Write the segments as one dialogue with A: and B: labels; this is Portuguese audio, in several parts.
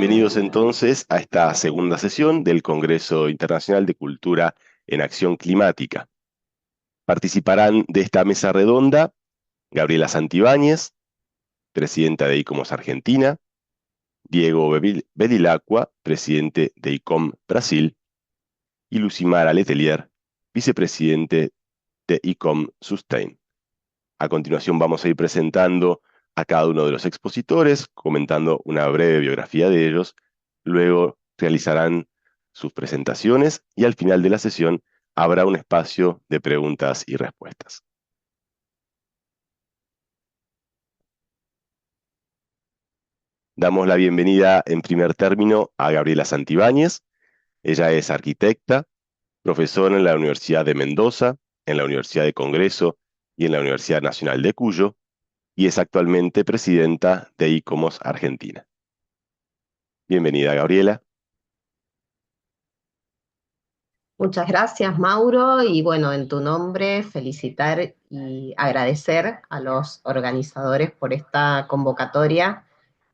A: Bienvenidos entonces a esta segunda sesión del Congreso Internacional de Cultura en Acción Climática. Participarán de esta mesa redonda Gabriela Santibáñez, presidenta de ICOMOS Argentina, Diego Bevilacqua, presidente de ICOM Brasil, y Lucimara Letelier, vicepresidente de ICOM Sustain. A continuación vamos a ir presentando a cada uno de los expositores, comentando una breve biografía de ellos. Luego realizarán sus presentaciones y al final de la sesión habrá un espacio de preguntas y respuestas. Damos la bienvenida en primer término a Gabriela Santibáñez. Ella es arquitecta, profesora en la Universidad de Mendoza, en la Universidad de Congreso y en la Universidad Nacional de Cuyo, y es actualmente presidenta de ICOMOS Argentina. Bienvenida, Gabriela.
B: Muchas gracias, Mauro, y bueno, en tu nombre felicitar y agradecer a los organizadores por esta convocatoria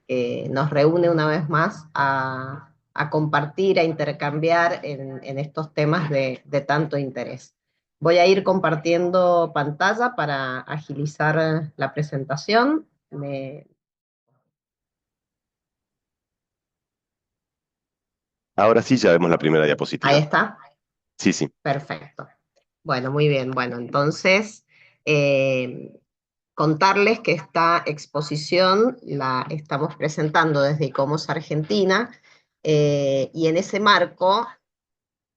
B: que nos reúne una vez más a compartir, a intercambiar en estos temas de tanto interés. Voy a ir compartiendo pantalla para agilizar la presentación.
A: Ahora sí, ya vemos la primera
B: Ahí
A: diapositiva.
B: está.
A: Sí, sí.
B: Perfecto. Bueno, muy bien. Bueno, entonces, contarles que esta exposición la estamos presentando desde ICOMOS Argentina, y en ese marco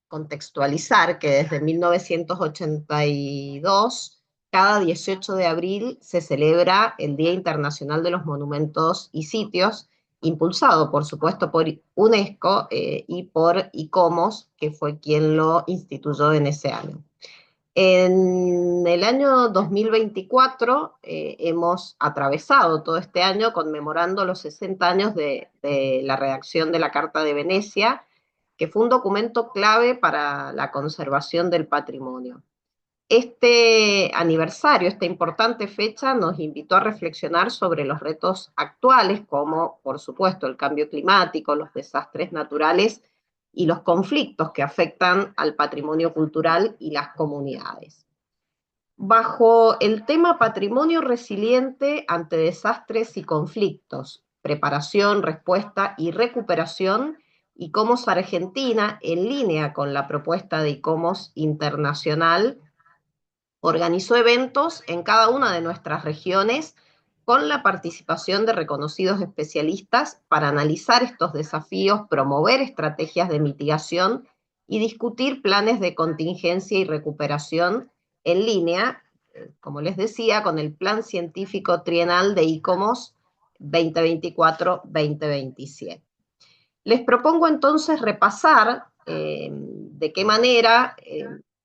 B: contextualizar que desde 1982, cada 18 de abril se celebra el Día Internacional de los Monumentos y Sitios, impulsado por supuesto por UNESCO y por ICOMOS, que fue quien lo instituyó en ese año. En el año 2024 hemos atravesado todo este año conmemorando los 60 años de la redacción de la Carta de Venecia, que fue un documento clave para la conservación del patrimonio. Este aniversario, esta importante fecha, nos invitó a reflexionar sobre los retos actuales, como por supuesto el cambio climático, los desastres naturales y los conflictos que afectan al patrimonio cultural y las comunidades. Bajo el tema patrimonio resiliente ante desastres y conflictos, preparación, respuesta y recuperación, ICOMOS Argentina, en línea con la propuesta de ICOMOS Internacional, organizó eventos en cada una de nuestras regiones con la participación de reconocidos especialistas para analizar estos desafíos, promover estrategias de mitigación y discutir planes de contingencia y recuperación en línea, como les decía, con el Plan Científico Trienal de ICOMOS 2024-2027. Les propongo entonces repasar de qué manera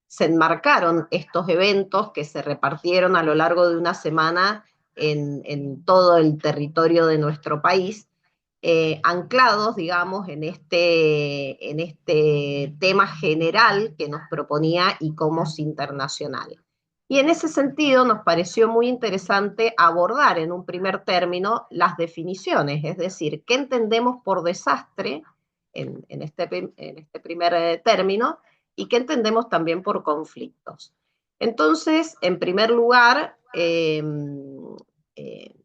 B: se enmarcaron estos eventos que se repartieron a lo largo de una semana en todo el territorio de nuestro país, anclados, digamos, en este tema general que nos proponía ICOMOS Internacional. Y en ese sentido nos pareció muy interesante abordar en un primer término las definiciones, es decir, qué entendemos por desastre en este primer término y qué entendemos también por conflictos. Entonces, en primer lugar,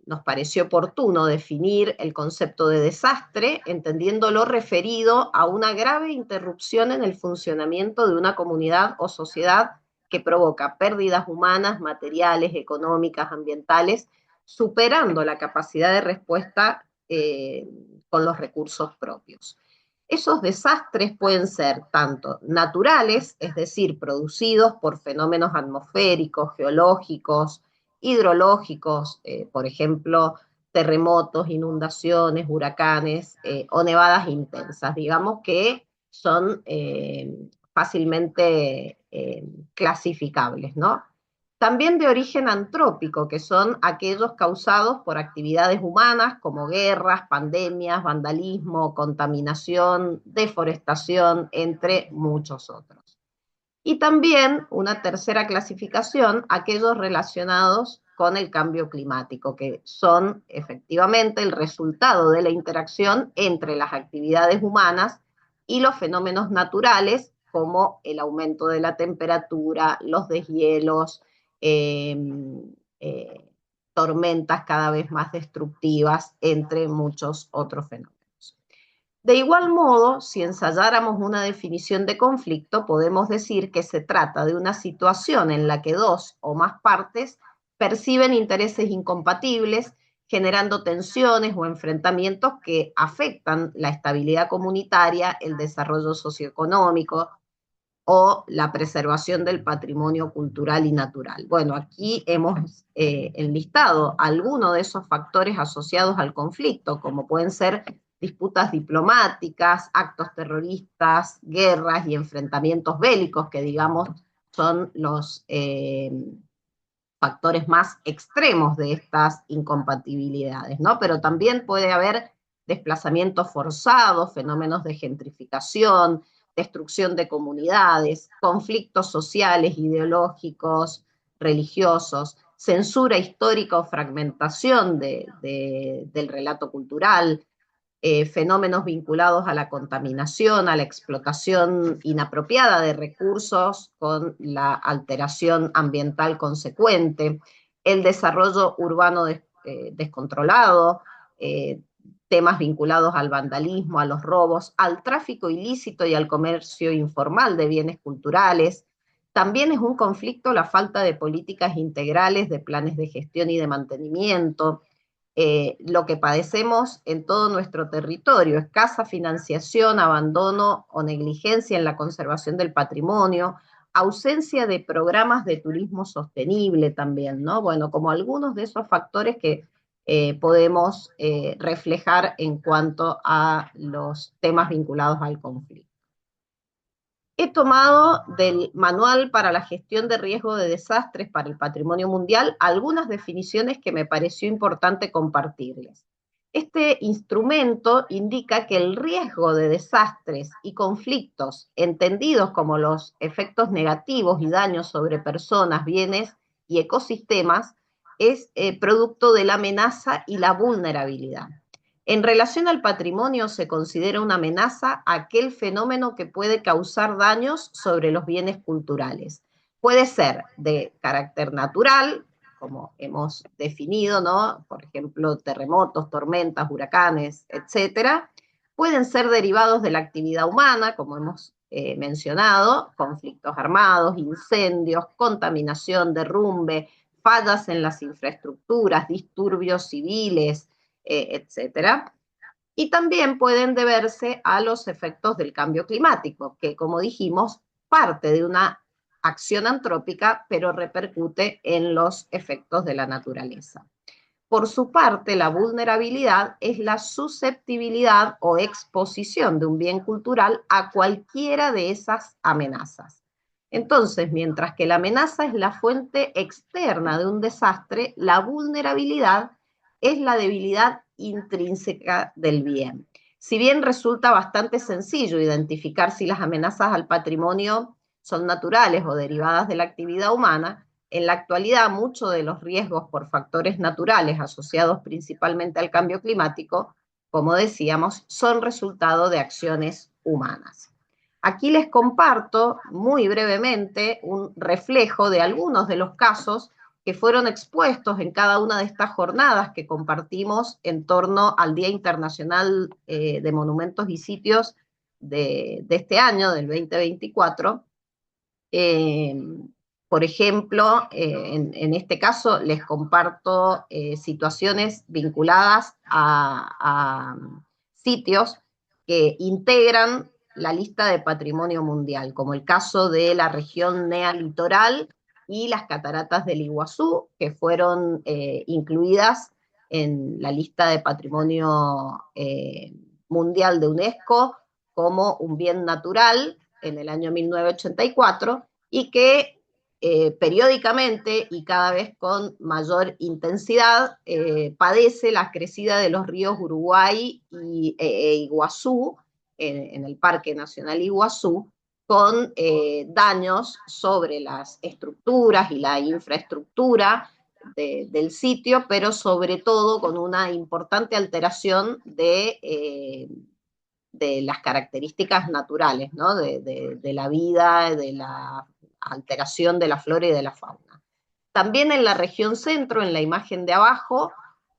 B: nos pareció oportuno definir el concepto de desastre, entendiéndolo referido a una grave interrupción en el funcionamiento de una comunidad o sociedad que provoca pérdidas humanas, materiales, económicas, ambientales, superando la capacidad de respuesta con los recursos propios. Esos desastres pueden ser tanto naturales, es decir, producidos por fenómenos atmosféricos, geológicos, hidrológicos, por ejemplo, terremotos, inundaciones, huracanes o nevadas intensas, digamos que son fácilmente clasificables, ¿no? También de origen antrópico, que son aquellos causados por actividades humanas como guerras, pandemias, vandalismo, contaminación, deforestación, entre muchos otros. Y también una tercera clasificación, aquellos relacionados con el cambio climático, que son efectivamente el resultado de la interacción entre las actividades humanas y los fenómenos naturales, como el aumento de la temperatura, los deshielos, eh, eh, tormentas cada vez más destructivas, entre muchos otros fenómenos. De igual modo, si ensayáramos una definición de conflicto, podemos decir que se trata de una situación en la que dos o más partes perciben intereses incompatibles, generando tensiones o enfrentamientos que afectan la estabilidad comunitaria, el desarrollo socioeconómico o la preservación del patrimonio cultural y natural. Bueno, aquí hemos enlistado algunos de esos factores asociados al conflicto, como pueden ser disputas diplomáticas, actos terroristas, guerras y enfrentamientos bélicos, que digamos son los factores más extremos de estas incompatibilidades, ¿no? Pero también puede haber desplazamientos forzados, fenómenos de gentrificación, destrucción de comunidades, conflictos sociales, ideológicos, religiosos, censura histórica o fragmentación del relato cultural, fenómenos vinculados a la contaminación, a la explotación inapropiada de recursos con la alteración ambiental consecuente, el desarrollo urbano descontrolado, temas vinculados al vandalismo, a los robos, al tráfico ilícito y al comercio informal de bienes culturales. También es un conflicto la falta de políticas integrales, de planes de gestión y de mantenimiento, lo que padecemos en todo nuestro territorio, escasa financiación, abandono o negligencia en la conservación del patrimonio, ausencia de programas de turismo sostenible también, ¿no? Bueno, como algunos de esos factores que podemos reflejar en cuanto a los temas vinculados al conflicto. He tomado del Manual para la Gestión de Riesgo de Desastres para el Patrimonio Mundial algunas definiciones que me pareció importante compartirles. Este instrumento indica que el riesgo de desastres y conflictos, entendidos como los efectos negativos y daños sobre personas, bienes y ecosistemas, es producto de la amenaza y la vulnerabilidad. En relación al patrimonio, se considera una amenaza aquel fenómeno que puede causar daños sobre los bienes culturales. Puede ser de carácter natural, como hemos definido, ¿no? Por ejemplo, terremotos, tormentas, huracanes, etcétera. Pueden ser derivados de la actividad humana, como hemos mencionado, conflictos armados, incendios, contaminación, derrumbe, fallas en las infraestructuras, disturbios civiles, etcétera. Y también pueden deberse a los efectos del cambio climático, que como dijimos, parte de una acción antrópica, pero repercute en los efectos de la naturaleza. Por su parte, la vulnerabilidad es la susceptibilidad o exposición de un bien cultural a cualquiera de esas amenazas. Entonces, mientras que la amenaza es la fuente externa de un desastre, la vulnerabilidad es la debilidad intrínseca del bien. Si bien resulta bastante sencillo identificar si las amenazas al patrimonio son naturales o derivadas de la actividad humana, en la actualidad muchos de los riesgos por factores naturales asociados principalmente al cambio climático, como decíamos, son resultado de acciones humanas. Aquí les comparto muy brevemente un reflejo de algunos de los casos que fueron expuestos en cada una de estas jornadas que compartimos en torno al Día Internacional de Monumentos y Sitios de este año, del 2024. Por ejemplo, en este caso les comparto situaciones vinculadas a sitios que integran la lista de patrimonio mundial, como el caso de la región NEA Litoral y las cataratas del Iguazú, que fueron incluidas en la lista de patrimonio mundial de UNESCO como un bien natural en el año 1984 y que periódicamente y cada vez con mayor intensidad padece la crecida de los ríos Uruguay e Iguazú en el Parque Nacional Iguazú, con daños sobre las estructuras y la infraestructura del sitio, pero sobre todo con una importante alteración de las características naturales, ¿no? De la vida, de la alteración de la flora y de la fauna. También en la región centro, en la imagen de abajo,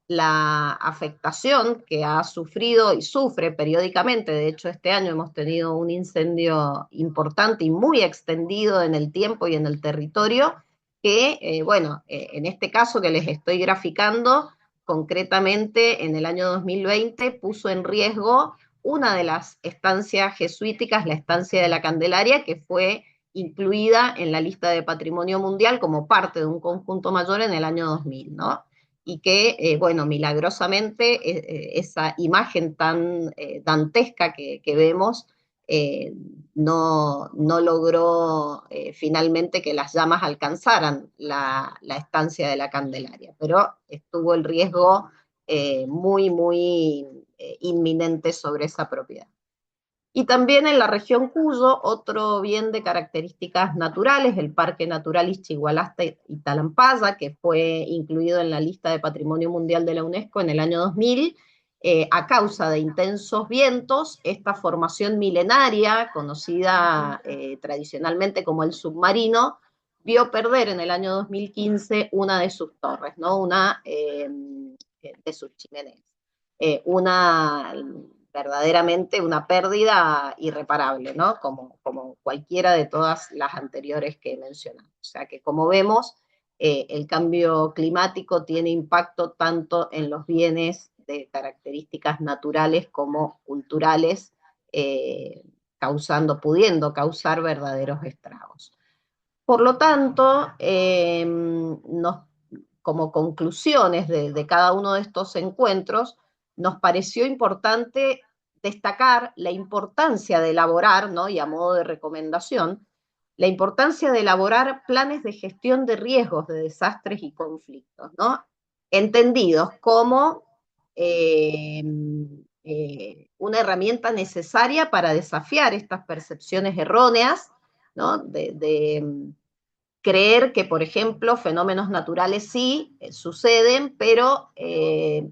B: la afectación que ha sufrido y sufre periódicamente, de hecho este año hemos tenido un incendio importante y muy extendido en el tiempo y en el territorio, que, en este caso que les estoy graficando, concretamente en el año 2020 puso en riesgo una de las estancias jesuíticas, la estancia de la Candelaria, que fue incluida en la lista de Patrimonio Mundial como parte de un conjunto mayor en el año 2000, ¿no? Y que, milagrosamente, esa imagen tan dantesca que vemos eh, no logró finalmente que las llamas alcanzaran la estancia de la Candelaria, pero estuvo el riesgo muy inminente sobre esa propiedad. Y también en la región Cuyo, otro bien de características naturales, el Parque Natural Ixchihualaste-Italampaya, que fue incluido en la lista de Patrimonio Mundial de la UNESCO en el año 2000, a causa de intensos vientos, esta formación milenaria, conocida tradicionalmente como el submarino, vio perder en el año 2015 una de sus torres, ¿no? Una de sus chimeneas. Una verdaderamente una pérdida irreparable, ¿no? Como cualquiera de todas las anteriores que he mencionado. O sea que, como vemos, el cambio climático tiene impacto tanto en los bienes de características naturales como culturales, pudiendo causar verdaderos estragos. Por lo tanto, como conclusiones de cada uno de estos encuentros, nos pareció importante destacar la importancia de elaborar, ¿no? Y a modo de recomendación, la importancia de elaborar planes de gestión de riesgos de desastres y conflictos, ¿no? Entendidos como una herramienta necesaria para desafiar estas percepciones erróneas, ¿no? De creer que, por ejemplo, fenómenos naturales sí suceden, pero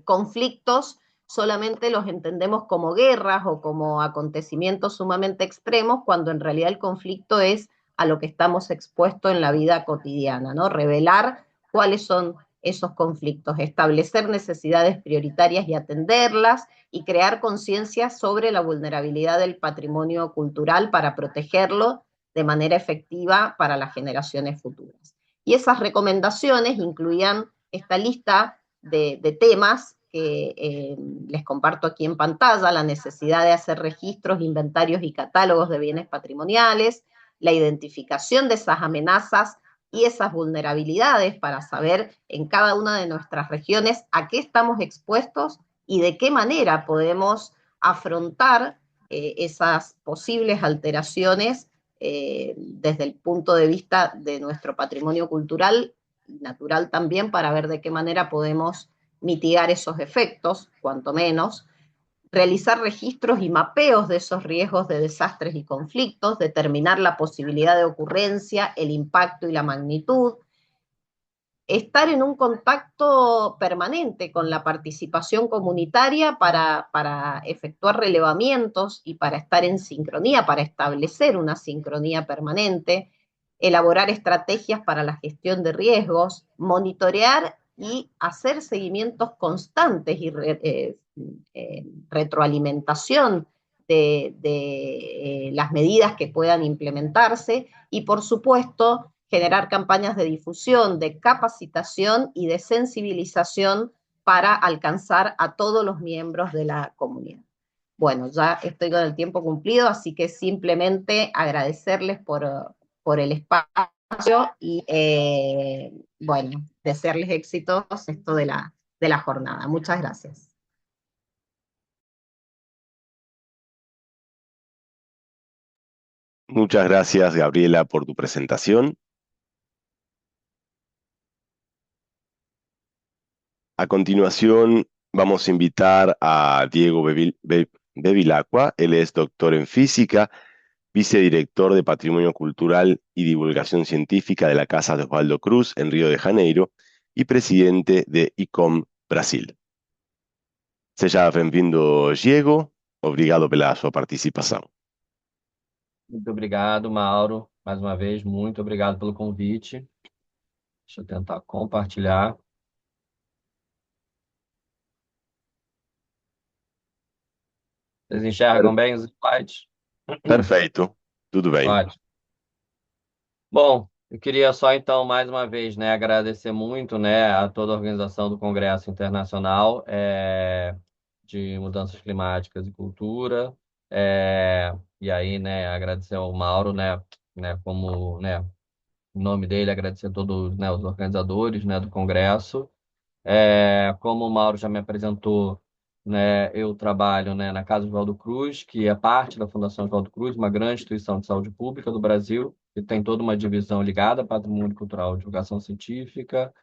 B: conflictos solamente los entendemos como guerras o como acontecimientos sumamente extremos, cuando en realidad el conflicto es a lo que estamos expuestos en la vida cotidiana, ¿no? Revelar cuáles son esos conflictos, establecer necesidades prioritarias y atenderlas, y crear conciencia sobre la vulnerabilidad del patrimonio cultural para protegerlo de manera efectiva para las generaciones futuras. Y esas recomendaciones incluían esta lista de temas que les comparto aquí en pantalla: la necesidad de hacer registros, inventarios y catálogos de bienes patrimoniales, la identificación de esas amenazas y esas vulnerabilidades para saber en cada una de nuestras regiones a qué estamos expuestos y de qué manera podemos afrontar esas posibles alteraciones desde el punto de vista de nuestro patrimonio cultural y natural también, para ver de qué manera podemos mitigar esos efectos, cuanto menos, realizar registros y mapeos de esos riesgos de desastres y conflictos, determinar la posibilidad de ocurrencia, el impacto y la magnitud, estar en un contacto permanente con la participación comunitaria para efectuar relevamientos y para estar en sincronía, para establecer una sincronía permanente, elaborar estrategias para la gestión de riesgos, monitorear y hacer seguimientos constantes y retroalimentación de las medidas que puedan implementarse, y por supuesto generar campañas de difusión, de capacitación y de sensibilización para alcanzar a todos los miembros de la comunidad. Bueno, ya estoy con el tiempo cumplido, así que simplemente agradecerles por el espacio y, desearles éxitos esto de la jornada. Muchas gracias.
A: Muchas gracias, Gabriela, por tu presentación. A continuación, vamos a invitar a Diego Bevilacqua. Él es doctor en física, vicedirector de Patrimonio Cultural y Divulgación Científica de la Casa de Osvaldo Cruz en Río de Janeiro, e presidente de ICOM Brasil. Seja bem-vindo, Diego. Obrigado pela sua participação.
C: Muito obrigado, Mauro. Mais uma vez, muito obrigado pelo convite. Deixa eu tentar compartilhar. Vocês enxergam bem os slides?
A: Perfeito, tudo bem.
C: Ótimo. Bom, eu queria só então mais uma vez, né, agradecer muito, né, a toda a organização do Congresso Internacional de Mudanças Climáticas e Cultura, e aí, né, agradecer ao Mauro, né, como, né, em nome dele, agradecer a todos, né, os organizadores, né, do Congresso. Como o Mauro já me apresentou, né, eu trabalho, né, na Casa Oswaldo Cruz, que é parte da Fundação Oswaldo Cruz, uma grande instituição de saúde pública do Brasil, que tem toda uma divisão ligada a patrimônio cultural e divulgação científica,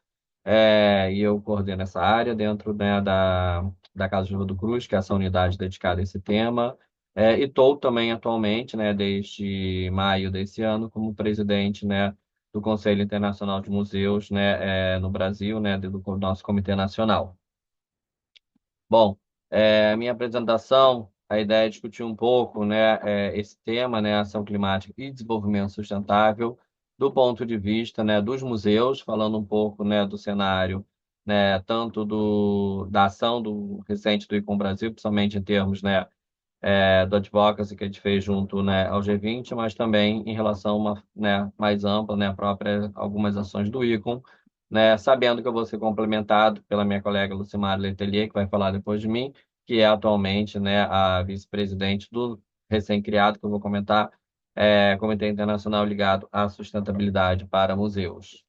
C: e eu coordeno essa área dentro, né, da Casa Oswaldo Cruz, que é essa unidade dedicada a esse tema. E estou também atualmente, né, desde maio desse ano, como presidente, né, do Conselho Internacional de Museus, né, no Brasil, né, do nosso Comitê Nacional. Bom, a minha apresentação, a ideia é discutir um pouco, né, esse tema, né, ação climática e desenvolvimento sustentável, do ponto de vista, né, dos museus, falando um pouco, né, do cenário, né, tanto da ação do recente do ICOM Brasil, principalmente em termos, né, do advocacy que a gente fez junto, né, ao G20, mas também em relação a uma, né, mais ampla, né, própria algumas ações do ICOM, né, sabendo que eu vou ser complementado pela minha colega Lucimar Letelier, que vai falar depois de mim, que é atualmente, né, a vice-presidente do recém-criado, que eu vou comentar, Comitê Internacional ligado à sustentabilidade para museus.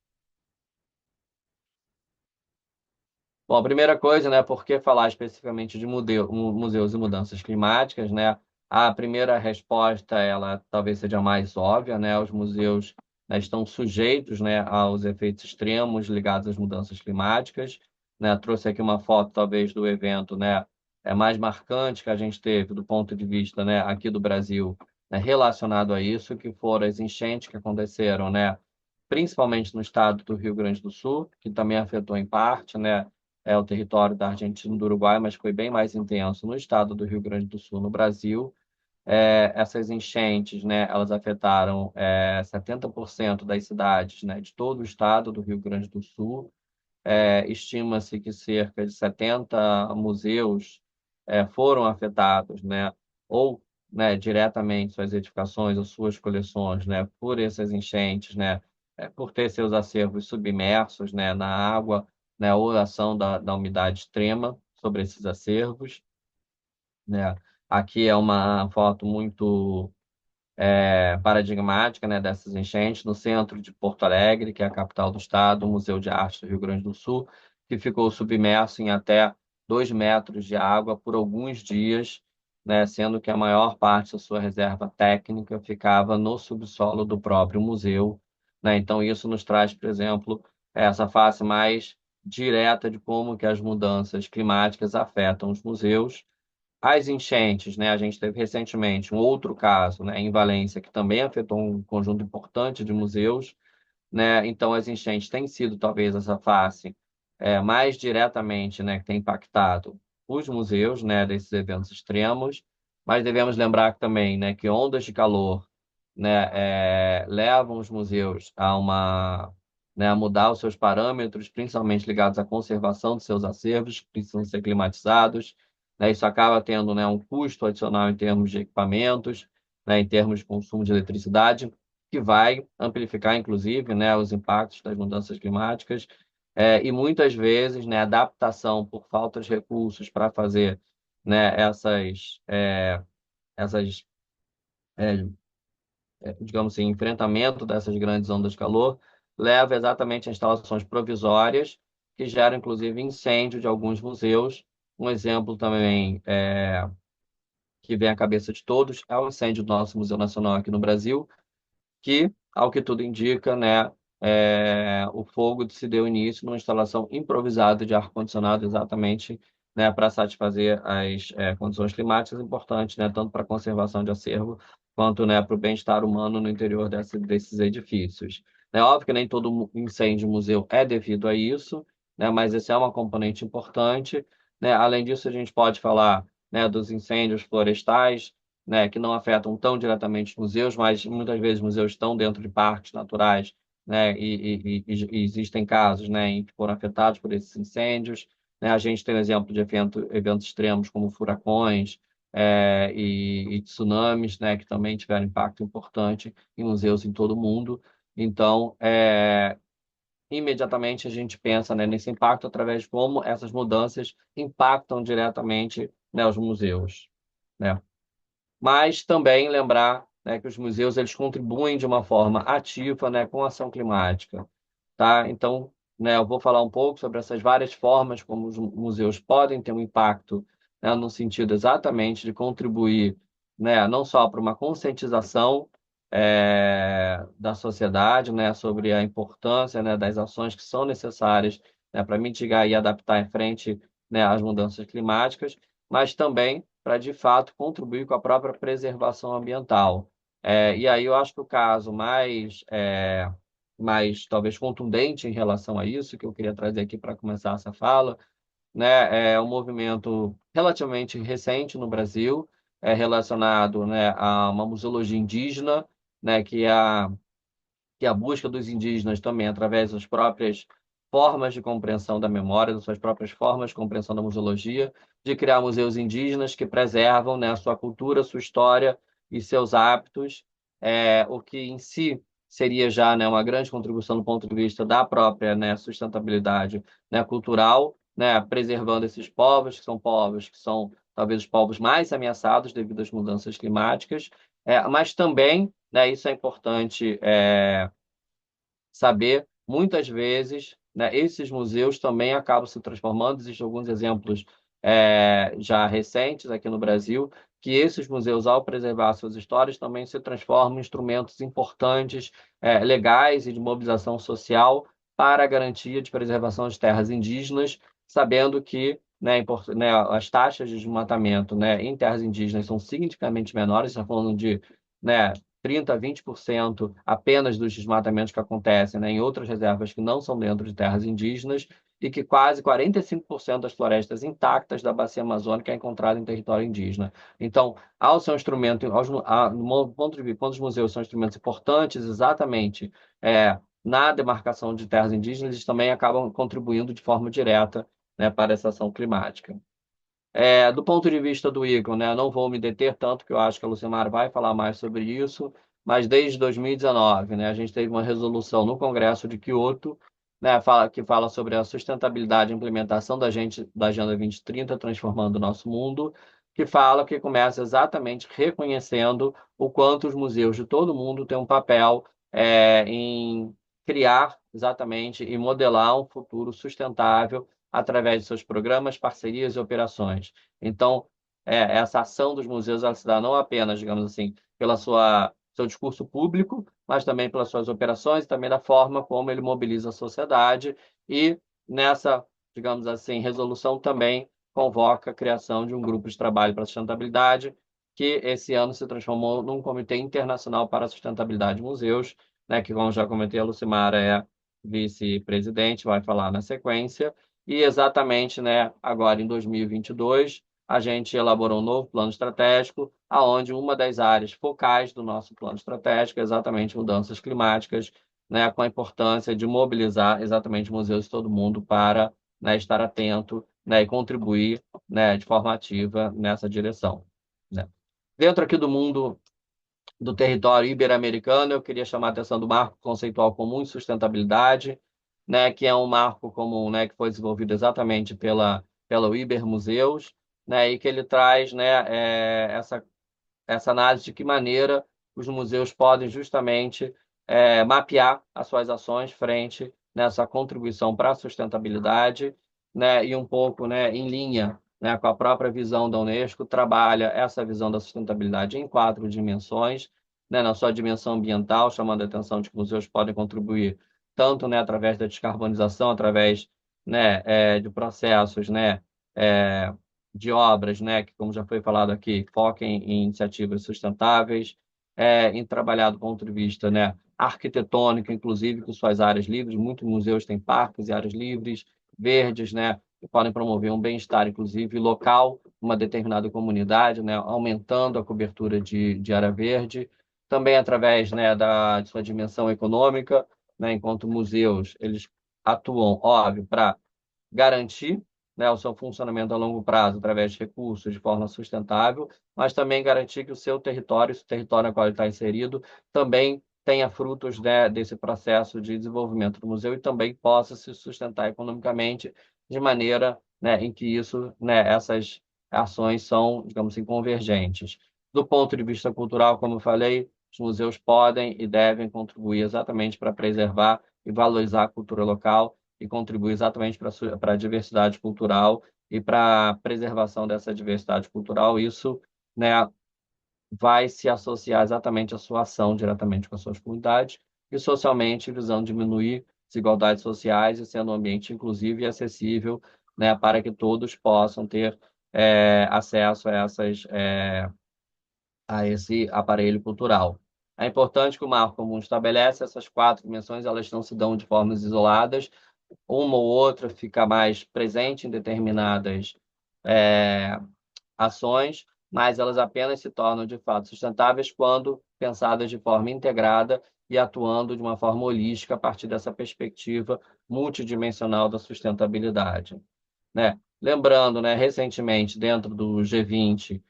C: Bom, a primeira coisa, né, por que falar especificamente de museus e mudanças climáticas, né? A primeira resposta, ela talvez seja mais óbvia, né? Os museus, né, estão sujeitos, né, aos efeitos extremos ligados às mudanças climáticas, né? Trouxe aqui uma foto, talvez, do evento, né, mais marcante que a gente teve do ponto de vista, né, aqui do Brasil, né, relacionado a isso, que foram as enchentes que aconteceram, né? Principalmente no estado do Rio Grande do Sul, que também afetou em parte, né, o território da Argentina e do Uruguai, mas foi bem mais intenso no estado do Rio Grande do Sul, no Brasil. Essas enchentes, né, elas afetaram 70% das cidades, né, de todo o estado do Rio Grande do Sul. Estima-se que cerca de 70 museus foram afetados, né, ou, né, diretamente suas edificações ou suas coleções, né, por essas enchentes, né, por ter seus acervos submersos, né, na água, né, ou ação da umidade extrema sobre esses acervos, né. Aqui é uma foto muito paradigmática, né, dessas enchentes, no centro de Porto Alegre, que é a capital do estado, o Museu de Arte do Rio Grande do Sul, que ficou submerso em até 2 metros de água por alguns dias, né, sendo que a maior parte da sua reserva técnica ficava no subsolo do próprio museu, né? Então isso nos traz, por exemplo, essa face mais direta de como que as mudanças climáticas afetam os museus. As enchentes, né? A gente teve recentemente um outro caso, né, em Valência, que também afetou um conjunto importante de museus, né? Então, as enchentes têm sido talvez essa face mais diretamente, né, que tem impactado os museus, né, desses eventos extremos. Mas devemos lembrar também, né, que ondas de calor, né, levam os museus né, a mudar os seus parâmetros, principalmente ligados à conservação dos seus acervos, que precisam ser climatizados, né? Isso acaba tendo, né, um custo adicional em termos de equipamentos, né, em termos de consumo de eletricidade, que vai amplificar, inclusive, né, os impactos das mudanças climáticas. E muitas vezes, né, a adaptação por falta de recursos para fazer, né, essas digamos assim, enfrentamento dessas grandes ondas de calor, leva exatamente a instalações provisórias que geram, inclusive, incêndio de alguns museus. Um exemplo também que vem à cabeça de todos é o incêndio do nosso Museu Nacional aqui no Brasil, que, ao que tudo indica, né, o fogo se deu início numa instalação improvisada de ar-condicionado, exatamente, né, para satisfazer as condições climáticas importantes, né, tanto para a conservação de acervo quanto, né, para o bem-estar humano no interior desses edifícios. É óbvio que nem todo incêndio museu é devido a isso, né? Mas esse é uma componente importante, né? Além disso, a gente pode falar, né, dos incêndios florestais, né, que não afetam tão diretamente os museus, mas muitas vezes os museus estão dentro de parques naturais, né, e existem casos, né, em que foram afetados por esses incêndios, né? A gente tem o exemplo de eventos extremos como furacões, e tsunamis, né, que também tiveram impacto importante em museus em todo o mundo. Então, imediatamente a gente pensa, né, nesse impacto através de como essas mudanças impactam diretamente, né, os museus, né? Mas também lembrar, né, que os museus eles contribuem de uma forma ativa, né, com a ação climática, tá? Então, né, eu vou falar um pouco sobre essas várias formas como os museus podem ter um impacto, né, no sentido exatamente de contribuir, né, não só para uma conscientização da sociedade, né, sobre a importância, né, das ações que são necessárias, né, para mitigar e adaptar em frente, né, às mudanças climáticas, mas também para, de fato, contribuir com a própria preservação ambiental. E aí eu acho que o caso mais talvez contundente em relação a isso, que eu queria trazer aqui para começar essa fala, né, é um movimento relativamente recente no Brasil, relacionado, né, a uma museologia indígena, né, que é a busca dos indígenas também através das próprias formas de compreensão da memória, das suas próprias formas de compreensão da museologia, de criar museus indígenas que preservam, né, a sua cultura, sua história e seus hábitos, o que em si seria já, né, uma grande contribuição do ponto de vista da própria, né, sustentabilidade, né, cultural, né, preservando esses povos que são talvez os povos mais ameaçados devido às mudanças climáticas, mas também, né, isso é importante, saber, muitas vezes, né, esses museus também acabam se transformando. Existem alguns exemplos já recentes aqui no Brasil, que esses museus, ao preservar suas histórias, também se transformam em instrumentos importantes, legais e de mobilização social para a garantia de preservação de terras indígenas, sabendo que, né, as taxas de desmatamento, né, em terras indígenas são significativamente menores, está falando de, né, 30% a 20% apenas dos desmatamentos que acontecem, né, em outras reservas que não são dentro de terras indígenas, e que quase 45% das florestas intactas da bacia amazônica é encontrada em território indígena. Então, ao ser um instrumento, no meu ponto de vista, quando os museus são instrumentos importantes, exatamente na demarcação de terras indígenas, eles também acabam contribuindo de forma direta, né, para essa ação climática. Do ponto de vista do Igor, né, não vou me deter tanto, que eu acho que a Lucimar vai falar mais sobre isso, mas desde 2019, né, a gente teve uma resolução no Congresso de Quioto, né, que fala sobre a sustentabilidade e implementação da Agenda 2030, transformando o nosso mundo, que começa exatamente reconhecendo o quanto os museus de todo mundo têm um papel em criar exatamente e modelar um futuro sustentável através de seus programas, parcerias e operações. Então, essa ação dos museus ela se dá não apenas, digamos assim, pela seu discurso público, mas também pelas suas operações e também da forma como ele mobiliza a sociedade e nessa, digamos assim, resolução também convoca a criação de um grupo de trabalho para a sustentabilidade, que esse ano se transformou num Comitê Internacional para a Sustentabilidade de Museus, né, que, como já comentei, a Lucimara é vice-presidente, vai falar na sequência, e exatamente, né, agora em 2022, a gente elaborou um novo plano estratégico, aonde uma das áreas focais do nosso plano estratégico é exatamente mudanças climáticas, né, com a importância de mobilizar exatamente museus de todo mundo para, né, estar atento, né, e contribuir, né, de forma ativa nessa direção, né. Dentro aqui do mundo do território ibero-americano, eu queria chamar a atenção do Marco Conceitual Comum de Sustentabilidade, né, que é um marco comum, né, que foi desenvolvido exatamente pela Iber Museus, né, e que ele traz, né, essa análise de que maneira os museus podem justamente mapear as suas ações frente nessa contribuição para a sustentabilidade, né, e um pouco, né, em linha, né, com a própria visão da Unesco, trabalha essa visão da sustentabilidade em 4 dimensões, né, na sua dimensão ambiental, chamando a atenção de que museus podem contribuir tanto, né, através da descarbonização, através, né, de processos, né, de obras, né, que, como já foi falado aqui, foquem em iniciativas sustentáveis, em trabalhar do ponto de vista, né, arquitetônico, inclusive com suas áreas livres. Muitos museus têm parques e áreas livres, verdes, né, que podem promover um bem-estar, inclusive, local, uma determinada comunidade, né, aumentando a cobertura de área verde, também através, né, de sua dimensão econômica, né, enquanto museus, eles atuam, óbvio, para garantir, né, o seu funcionamento a longo prazo através de recursos de forma sustentável, mas também garantir que o seu território, esse território no qual ele está inserido, também tenha frutos, né, desse processo de desenvolvimento do museu e também possa se sustentar economicamente de maneira, né, em que isso, né, essas ações são, digamos assim, convergentes. Do ponto de vista cultural, como eu falei, os museus podem e devem contribuir exatamente para preservar e valorizar a cultura local e contribui exatamente para a diversidade cultural e para a preservação dessa diversidade cultural. Isso, né, vai se associar exatamente à sua ação diretamente com as suas comunidades e socialmente visando diminuir desigualdades sociais e sendo um ambiente inclusivo e acessível, né, para que todos possam ter acesso a esse aparelho cultural. É importante que o marco comum estabelece essas quatro dimensões, elas não se dão de formas isoladas, uma ou outra fica mais presente em determinadas é, ações, mas elas apenas se tornam de fato sustentáveis quando pensadas de forma integrada e atuando de uma forma holística a partir dessa perspectiva multidimensional da sustentabilidade, né? Lembrando, né, recentemente, dentro do G20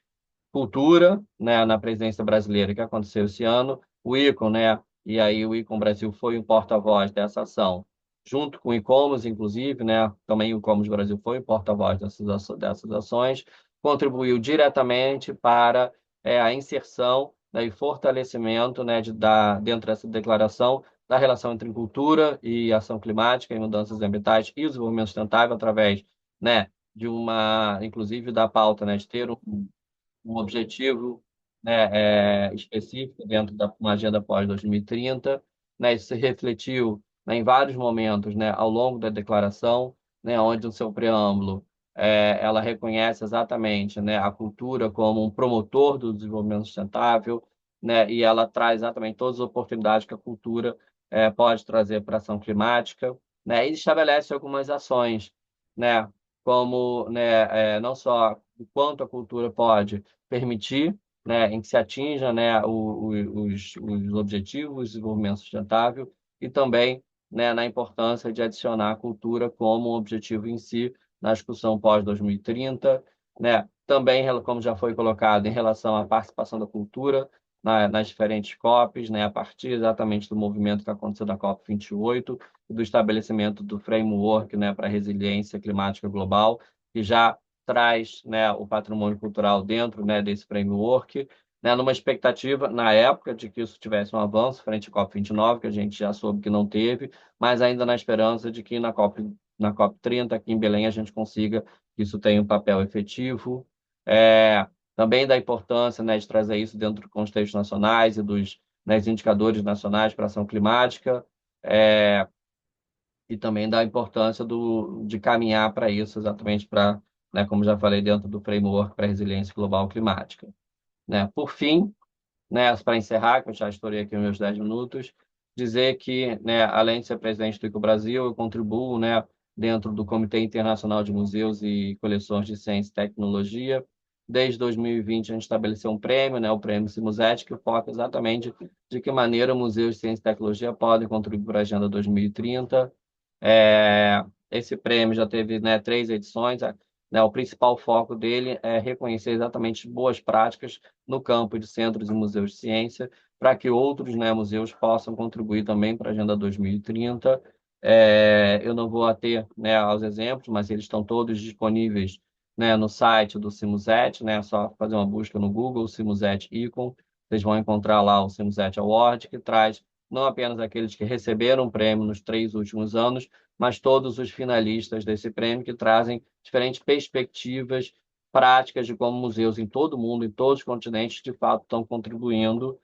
C: Cultura, né, na presidência brasileira que aconteceu esse ano, o ICOM, né, e aí o ICOM Brasil foi o porta-voz dessa ação, junto com o ICOMOS, inclusive, né, também o ICOMOS Brasil foi o porta-voz dessas ações, contribuiu diretamente para a inserção, né, e fortalecimento, né, dentro dessa declaração da relação entre cultura e ação climática e mudanças ambientais e desenvolvimento sustentável através, né, de uma, inclusive da pauta, né, de ter um objetivo, né, específico dentro da uma agenda pós-2030, né, isso se refletiu, né, em vários momentos, né, ao longo da declaração, né, onde no seu preâmbulo ela reconhece exatamente, né, a cultura como um promotor do desenvolvimento sustentável, né, e ela traz exatamente todas as oportunidades que a cultura pode trazer para a ação climática, né, e estabelece algumas ações, né, como, né, não só o quanto a cultura pode permitir, né, em que se atinja, né, os objetivos de desenvolvimento sustentável e também, né, na importância de adicionar a cultura como um objetivo em si na discussão pós-2030, né? Também, como já foi colocado, em relação à participação da cultura nas diferentes COPs, né, a partir exatamente do movimento que aconteceu na COP 28 e do estabelecimento do framework, né, para a resiliência climática global, que já traz, né, o patrimônio cultural dentro, né, desse framework, né, numa expectativa, na época, de que isso tivesse um avanço frente à COP29, que a gente já soube que não teve, mas ainda na esperança de que na COP 30, aqui em Belém, a gente consiga que isso tenha um papel efetivo. Também da importância, né, de trazer isso dentro dos contextos nacionais e dos, né, indicadores nacionais para ação climática, e também da importância de caminhar para isso, exatamente para, né, como já falei, dentro do framework para a resiliência global climática. Né? Por fim, né, para encerrar, que eu já estourei aqui os meus 10 minutos, dizer que, né, além de ser presidente do ICO Brasil, eu contribuo, né, dentro do Comitê Internacional de Museus e Coleções de Ciência e Tecnologia. Desde 2020, a gente estabeleceu um prêmio, né, o Prêmio Simuset, que foca exatamente de que maneira museus de ciência e tecnologia podem contribuir para a Agenda 2030. Esse prêmio já teve, né, 3 edições. Né, o principal foco dele é reconhecer exatamente boas práticas no campo de centros e museus de ciência, para que outros, né, museus possam contribuir também para a Agenda 2030. Eu não vou ater, né, aos exemplos, mas eles estão todos disponíveis, né, no site do Simuset, né, é só fazer uma busca no Google, Simuset Icon, vocês vão encontrar lá o Simuset Award, que traz não apenas aqueles que receberam o prêmio nos 3 últimos anos, mas todos os finalistas desse prêmio que trazem diferentes perspectivas práticas de como museus em todo o mundo, em todos os continentes, de fato estão contribuindo.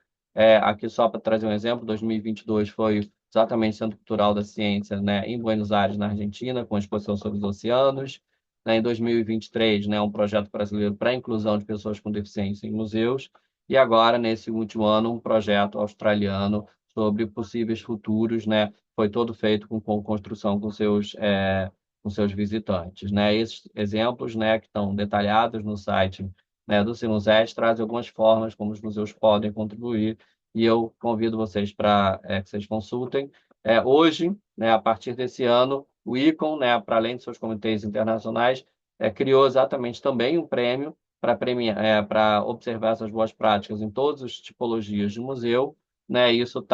C: Aqui só para trazer um exemplo, 2022 foi exatamente o Centro Cultural da Ciência, né, em Buenos Aires, na Argentina, com a exposição sobre os oceanos. Né, em 2023, né, um projeto brasileiro para a inclusão de pessoas com deficiência em museus. E agora, nesse último ano, um projeto australiano sobre possíveis futuros, né, foi todo feito com construção com seus com seus visitantes, né? Esses exemplos, né, que estão detalhados no site, né, do Simusés trazem algumas formas como os museus podem contribuir e eu convido vocês para que vocês consultem. Hoje, né, a partir desse ano, o ICOM, né, para além de seus comitês internacionais, criou exatamente também um prêmio para premiar, para observar essas boas práticas em todas as tipologias de museu, né? Isso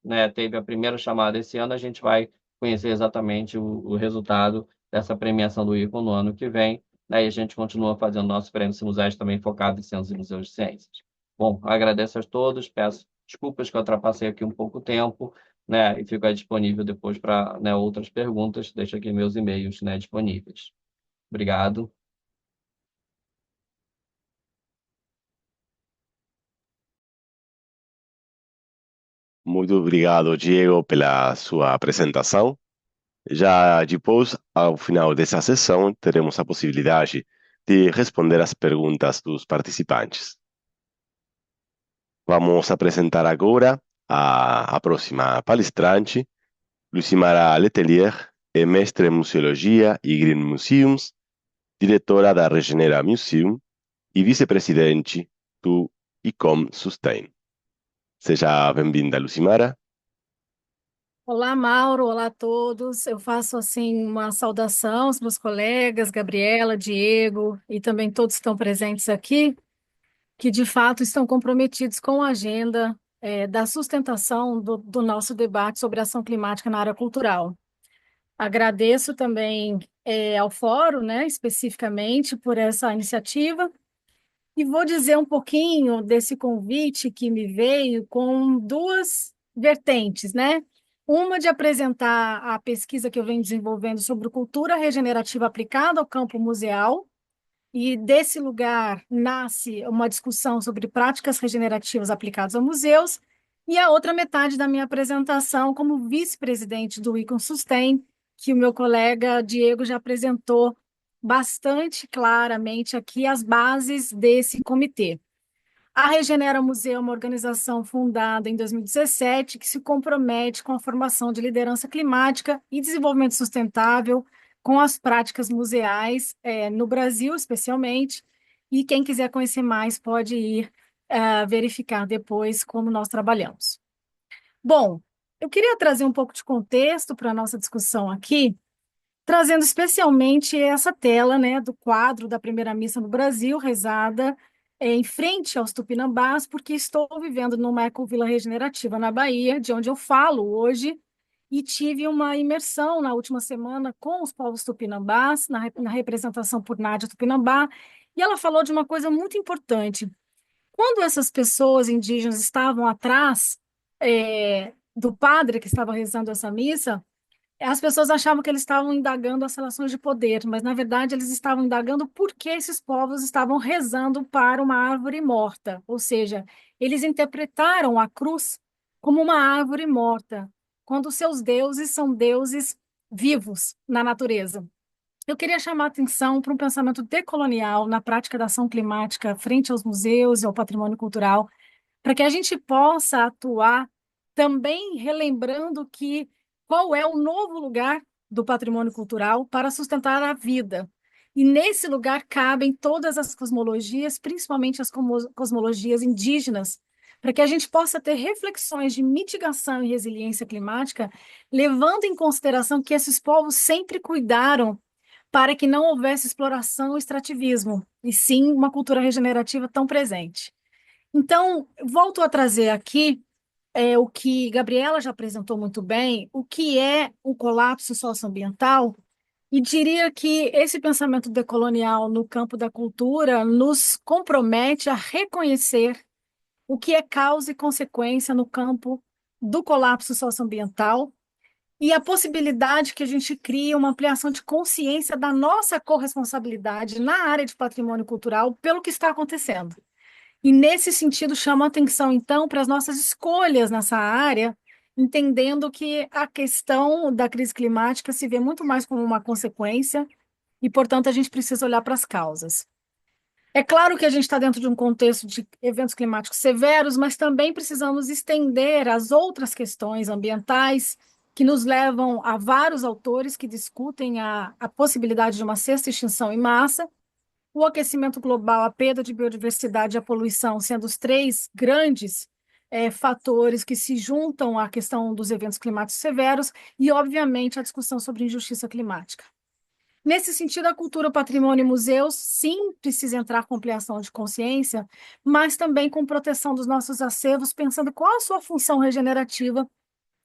C: né, teve a primeira chamada esse ano, a gente vai conhecer exatamente o resultado dessa premiação do ICOM no ano que vem, né? E a gente continua fazendo nosso prêmio Simusés também focado em centros e museus de ciências. Bom, agradeço a todos, peço desculpas que eu ultrapassei aqui um pouco o tempo, né? E fico aí disponível depois para, né, outras perguntas, deixo aqui meus e-mails, né, disponíveis. Obrigado.
A: Muito obrigado, Diego, pela sua apresentação. Já depois, ao final dessa sessão, teremos a possibilidade de responder às perguntas dos participantes. Vamos apresentar agora a próxima palestrante. Lucimara Letelier é mestre em Museologia e Green Museums, diretora da Regenera Museum e vice-presidente do ICOM Sustain. Seja bem-vinda, Lucimara.
D: Olá, Mauro. Olá a todos. Eu faço assim uma saudação aos meus colegas, Gabriela, Diego e também todos que estão presentes aqui, que de fato estão comprometidos com a agenda da sustentação do nosso debate sobre ação climática na área cultural. Agradeço também ao Fórum, né, especificamente por essa iniciativa. E vou dizer um pouquinho desse convite que me veio com duas vertentes, né? Uma de apresentar a pesquisa que eu venho desenvolvendo sobre cultura regenerativa aplicada ao campo museal, e desse lugar nasce uma discussão sobre práticas regenerativas aplicadas a museus, e a outra metade da minha apresentação como vice-presidente do Icon Sustain, que o meu colega Diego já apresentou bastante claramente aqui as bases desse comitê. A Regenera Museu é uma organização fundada em 2017 que se compromete com a formação de liderança climática e desenvolvimento sustentável com as práticas museais, no Brasil especialmente, e quem quiser conhecer mais pode ir verificar depois como nós trabalhamos. Bom, eu queria trazer um pouco de contexto para a nossa discussão aqui, trazendo especialmente essa tela, né, do quadro da primeira missa no Brasil, rezada em frente aos Tupinambás, porque estou vivendo numa ecovila regenerativa na Bahia, de onde eu falo hoje, e tive uma imersão na última semana com os povos Tupinambás, na representação por Nádia Tupinambá, e ela falou de uma coisa muito importante. Quando essas pessoas indígenas estavam atrás do padre que estava rezando essa missa, as pessoas achavam que eles estavam indagando as relações de poder, mas na verdade eles estavam indagando por que esses povos estavam rezando para uma árvore morta, ou seja, eles interpretaram a cruz como uma árvore morta, quando seus deuses são deuses vivos na natureza. Eu queria chamar a atenção para um pensamento decolonial na prática da ação climática frente aos museus e ao patrimônio cultural, para que a gente possa atuar também relembrando qual é o novo lugar do patrimônio cultural para sustentar a vida. E nesse lugar cabem todas as cosmologias, principalmente as cosmologias indígenas, para que a gente possa ter reflexões de mitigação e resiliência climática, levando em consideração que esses povos sempre cuidaram para que não houvesse exploração e extrativismo, e sim uma cultura regenerativa tão presente. Então, volto a trazer aqui o que Gabriela já apresentou muito bem, o que é o colapso socioambiental, e diria que esse pensamento decolonial no campo da cultura nos compromete a reconhecer o que é causa e consequência no campo do colapso socioambiental e a possibilidade que a gente crie uma ampliação de consciência da nossa corresponsabilidade na área de patrimônio cultural pelo que está acontecendo. E, nesse sentido, chama a atenção, então, para as nossas escolhas nessa área, entendendo que a questão da crise climática se vê muito mais como uma consequência e, portanto, a gente precisa olhar para as causas. É claro que a gente está dentro de um contexto de eventos climáticos severos, mas também precisamos estender as outras questões ambientais que nos levam a vários autores que discutem a possibilidade de uma sexta extinção em massa, o aquecimento global, a perda de biodiversidade e a poluição sendo os três grandes fatores que se juntam à questão dos eventos climáticos severos e, obviamente, a discussão sobre injustiça climática. Nesse sentido, a cultura, o patrimônio e museus, sim, precisa entrar com ampliação de consciência, mas também com proteção dos nossos acervos, pensando qual a sua função regenerativa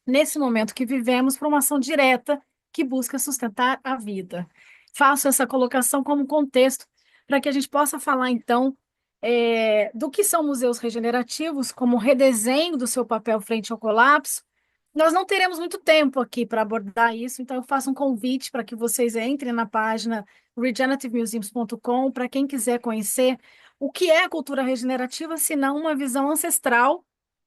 D: nesse momento que vivemos, para uma ação direta que busca sustentar a vida. Faço essa colocação como contexto para que a gente possa falar, então, do que são museus regenerativos, como redesenho do seu papel frente ao colapso. Nós não teremos muito tempo aqui para abordar isso, então eu faço um convite para que vocês entrem na página regenerativemuseums.com para quem quiser conhecer o que é a cultura regenerativa, se não uma visão ancestral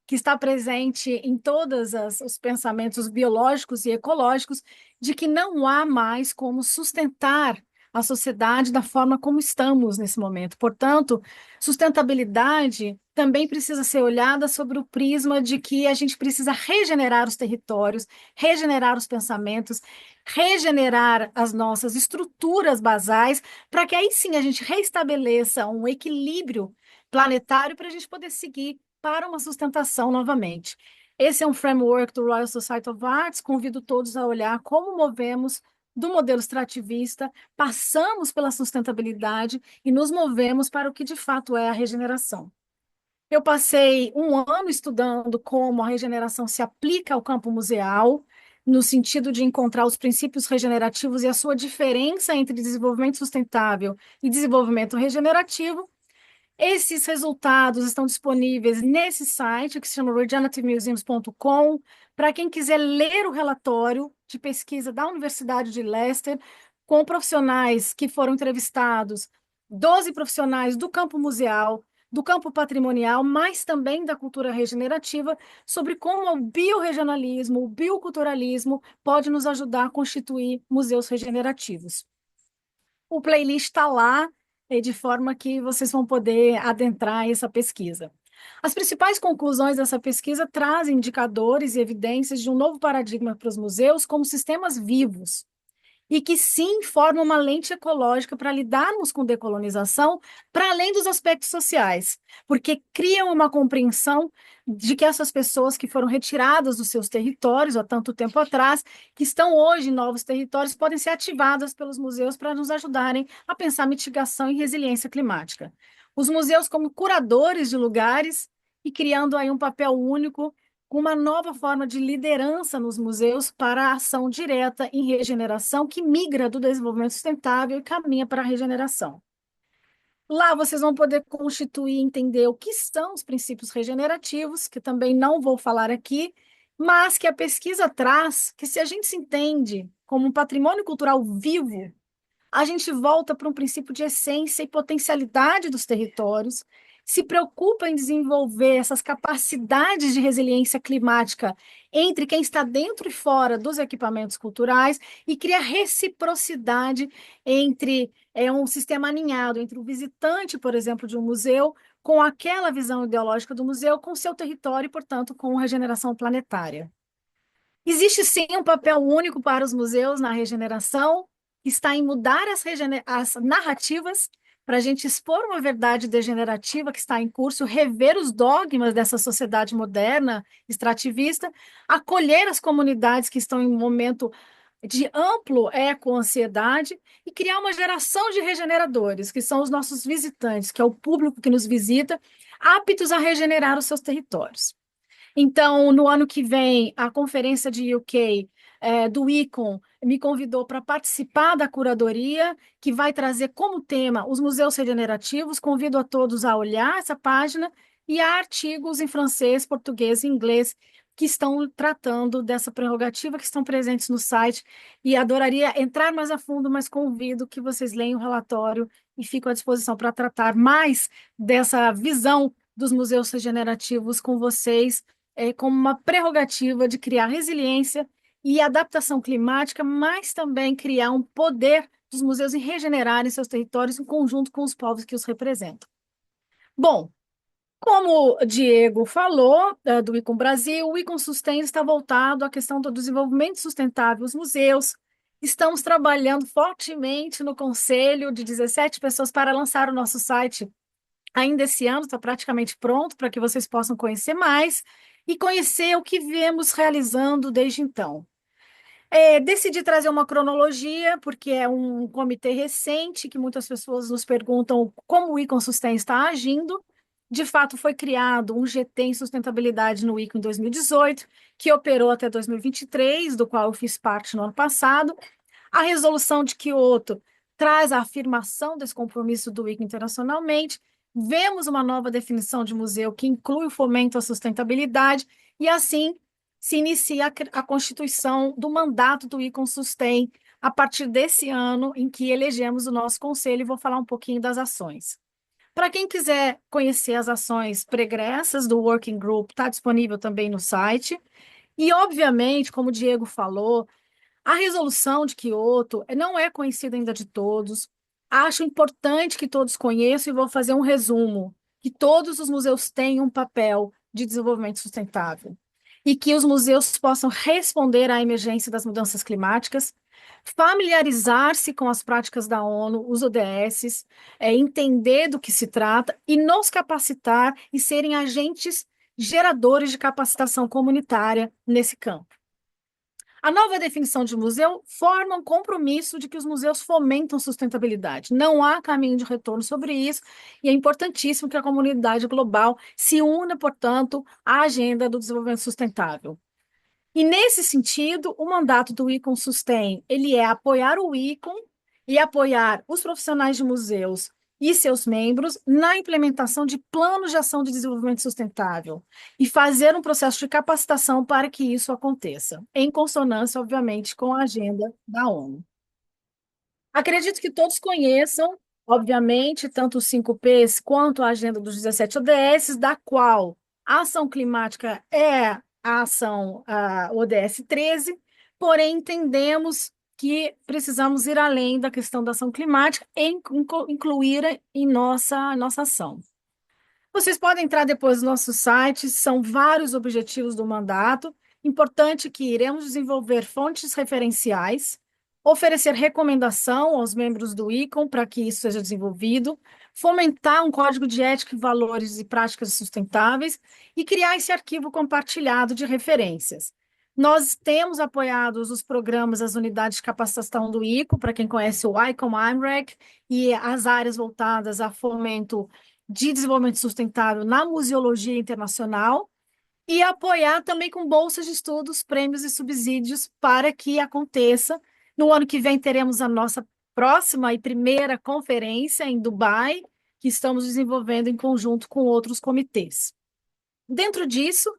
D: que está presente em todos os pensamentos biológicos e ecológicos de que não há mais como sustentar a sociedade da forma como estamos nesse momento. Portanto, sustentabilidade também precisa ser olhada sobre o prisma de que a gente precisa regenerar os territórios, regenerar os pensamentos, regenerar as nossas estruturas basais, para que aí sim a gente reestabeleça um equilíbrio planetário para a gente poder seguir para uma sustentação novamente. Esse é um framework do Royal Society of Arts, convido todos a olhar como movemos do modelo extrativista, passamos pela sustentabilidade e nos movemos para o que de fato é a regeneração. Eu passei um ano estudando como a regeneração se aplica ao campo museal, no sentido de encontrar os princípios regenerativos e a sua diferença entre desenvolvimento sustentável e desenvolvimento regenerativo. Esses resultados estão disponíveis nesse site, que se chama regenerativemuseums.com, para quem quiser ler o relatório de pesquisa da Universidade de Leicester, com profissionais que foram entrevistados, 12 profissionais do campo museal, do campo patrimonial, mas também da cultura regenerativa, sobre como o biorregionalismo, o bioculturalismo pode nos ajudar a constituir museus regenerativos. O playlist está lá, de forma que vocês vão poder adentrar essa pesquisa. As principais conclusões dessa pesquisa trazem indicadores e evidências de um novo paradigma para os museus como sistemas vivos, e que sim formam uma lente ecológica para lidarmos com decolonização, para além dos aspectos sociais, porque criam uma compreensão de que essas pessoas que foram retiradas dos seus territórios há tanto tempo atrás, que estão hoje em novos territórios, podem ser ativadas pelos museus para nos ajudarem a pensar mitigação e resiliência climática. Os museus como curadores de lugares e criando aí um papel único com uma nova forma de liderança nos museus para a ação direta em regeneração que migra do desenvolvimento sustentável e caminha para a regeneração. Lá vocês vão poder constituir e entender o que são os princípios regenerativos, que também não vou falar aqui, mas que a pesquisa traz que se a gente se entende como um patrimônio cultural vivo, a gente volta para um princípio de essência e potencialidade dos territórios, se preocupa em desenvolver essas capacidades de resiliência climática entre quem está dentro e fora dos equipamentos culturais e cria reciprocidade entre um sistema alinhado entre o visitante, por exemplo, de um museu, com aquela visão ideológica do museu, com seu território e, portanto, com a regeneração planetária. Existe sim um papel único para os museus na regeneração, que está em mudar as narrativas para a gente expor uma verdade degenerativa que está em curso, rever os dogmas dessa sociedade moderna, extrativista, acolher as comunidades que estão em um momento de amplo eco-ansiedade e criar uma geração de regeneradores, que são os nossos visitantes, que é o público que nos visita, aptos a regenerar os seus territórios. Então, no ano que vem, a conferência de UK do ICON me convidou para participar da curadoria, que vai trazer como tema os museus regenerativos. Convido a todos a olhar essa página e há artigos em francês, português e inglês que estão tratando dessa prerrogativa, que estão presentes no site, e adoraria entrar mais a fundo, mas convido que vocês leiam o relatório e fico à disposição para tratar mais dessa visão dos museus regenerativos com vocês, como uma prerrogativa de criar resiliência e adaptação climática, mas também criar um poder dos museus em regenerarem seus territórios em conjunto com os povos que os representam. Bom, Como o Diego falou, do Icon Brasil, o Icon Sustain está voltado à questão do desenvolvimento sustentável dos museus. Estamos trabalhando fortemente no conselho de 17 pessoas para lançar o nosso site ainda esse ano, está praticamente pronto para que vocês possam conhecer mais e conhecer o que viemos realizando desde então. Decidi trazer uma cronologia, porque é um comitê recente que muitas pessoas nos perguntam como o Icon Sustain está agindo. De fato, foi criado um GT em sustentabilidade no Icon em 2018, que operou até 2023, do qual eu fiz parte no ano passado. A resolução de Kyoto traz a afirmação desse compromisso do Icon internacionalmente. Vemos uma nova definição de museu que inclui o fomento à sustentabilidade e, assim, se inicia a constituição do mandato do Icon Sustain a partir desse ano em que elegemos o nosso conselho, e vou falar um pouquinho das ações. Para quem quiser conhecer as ações pregressas do Working Group, está disponível também no site. E, obviamente, como o Diego falou, a resolução de Kyoto não é conhecida ainda de todos. Acho importante que todos conheçam e vou fazer um resumo, que todos os museus têm um papel de desenvolvimento sustentável e que os museus possam responder à emergência das mudanças climáticas, familiarizar-se com as práticas da ONU, os ODS, entender do que se trata e nos capacitar e serem agentes geradores de capacitação comunitária nesse campo. A nova definição de museu forma um compromisso de que os museus fomentam sustentabilidade. Não há caminho de retorno sobre isso, e é importantíssimo que a comunidade global se una, portanto, à agenda do desenvolvimento sustentável. E, nesse sentido, o mandato do Icon Sustain, ele é apoiar o Icon e apoiar os profissionais de museus e seus membros na implementação de planos de ação de desenvolvimento sustentável e fazer um processo de capacitação para que isso aconteça, em consonância, obviamente, com a agenda da ONU. Acredito que todos conheçam, obviamente, tanto os 5Ps quanto a agenda dos 17 ODS, da qual a ação climática é a ação ODS 13, porém entendemos que precisamos ir além da questão da ação climática e incluir em nossa ação. Vocês podem entrar depois no nosso site, são vários objetivos do mandato. Importante que iremos desenvolver fontes referenciais, oferecer recomendação aos membros do Icon para que isso seja desenvolvido, fomentar um código de ética e valores e práticas sustentáveis e criar esse arquivo compartilhado de referências. Nós temos apoiado os programas, as unidades de capacitação do ICO, para quem conhece o ICOM IMREC, e as áreas voltadas a fomento de desenvolvimento sustentável na museologia internacional, e apoiar também com bolsas de estudos, prêmios e subsídios para que aconteça. No ano que vem teremos a nossa próxima e primeira conferência em Dubai, que estamos desenvolvendo em conjunto com outros comitês. Dentro disso,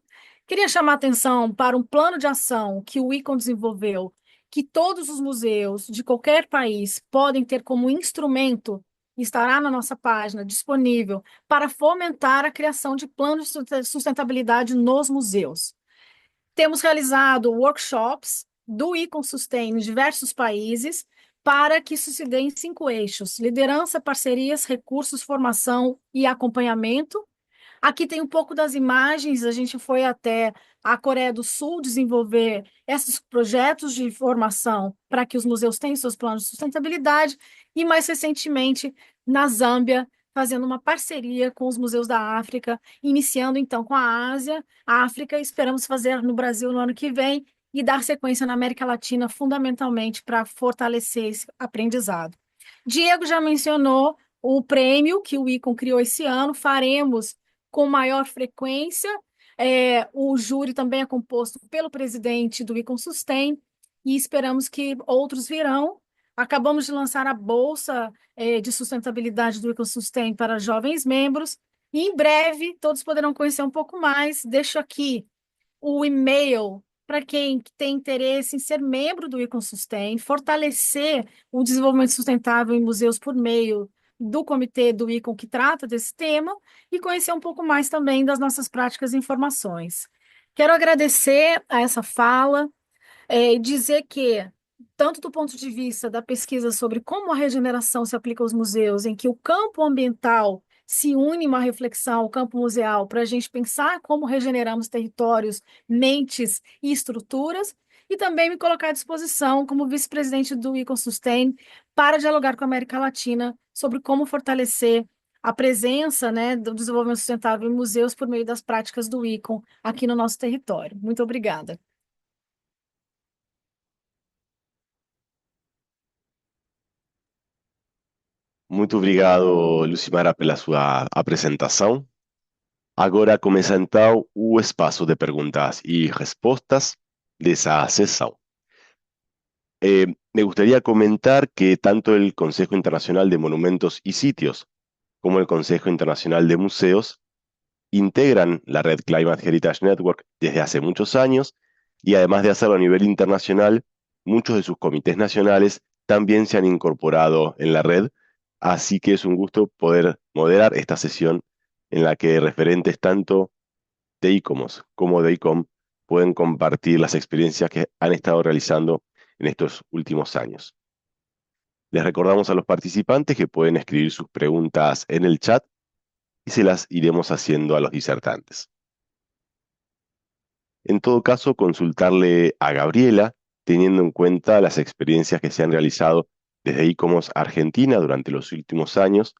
D: queria chamar a atenção para um plano de ação que o Icon desenvolveu, que todos os museus de qualquer país podem ter como instrumento, estará na nossa página disponível, para fomentar a criação de planos de sustentabilidade nos museus. Temos realizado workshops do Icon Sustain em diversos países para que isso se dê em 5 eixos: liderança, parcerias, recursos, formação e acompanhamento. Aqui tem um pouco das imagens, a gente foi até a Coreia do Sul desenvolver esses projetos de formação para que os museus tenham seus planos de sustentabilidade, e mais recentemente na Zâmbia, fazendo uma parceria com os museus da África, iniciando então com a Ásia, a África, e esperamos fazer no Brasil no ano que vem e dar sequência na América Latina, fundamentalmente para fortalecer esse aprendizado. Diego já mencionou o prêmio que o Icon criou esse ano, faremos com maior frequência. O júri também é composto pelo presidente do Icon Sustain e esperamos que outros virão. Acabamos de lançar a Bolsa de Sustentabilidade do Icon Sustain para jovens membros e em breve todos poderão conhecer um pouco mais. Deixo aqui o e-mail para quem tem interesse em ser membro do Icon Sustain, fortalecer o desenvolvimento sustentável em museus por meio do comitê do Icon que trata desse tema e conhecer um pouco mais também das nossas práticas e informações. Quero agradecer a essa fala e dizer que, tanto do ponto de vista da pesquisa sobre como a regeneração se aplica aos museus, em que o campo ambiental se une uma reflexão ao campo museal para a gente pensar como regeneramos territórios, mentes e estruturas, e também me colocar à disposição como vice-presidente do Econ Sustain para dialogar com a América Latina sobre como fortalecer a presença, né, do desenvolvimento sustentável em museus por meio das práticas do Econ aqui no nosso território. Muito obrigada.
A: Muito obrigado, Lucimara, pela sua apresentação. Agora começa então o espaço de perguntas e respostas dessa sessão. Me gustaría comentar que tanto el Consejo Internacional de Monumentos y Sitios como el Consejo Internacional de Museos integran la red Climate Heritage Network desde hace muchos años y además de hacerlo a nivel internacional, muchos de sus comités nacionales también se han incorporado en la red, así que es un gusto poder moderar esta sesión en la que referentes tanto de ICOMOS como de ICOM pueden compartir las experiencias que han estado realizando en estos últimos años. Les recordamos a los participantes que pueden escribir sus preguntas en el chat y se las iremos haciendo a los disertantes. En todo caso, consultarle a Gabriela, teniendo en cuenta las experiencias que se han realizado desde ICOMOS Argentina durante los últimos años,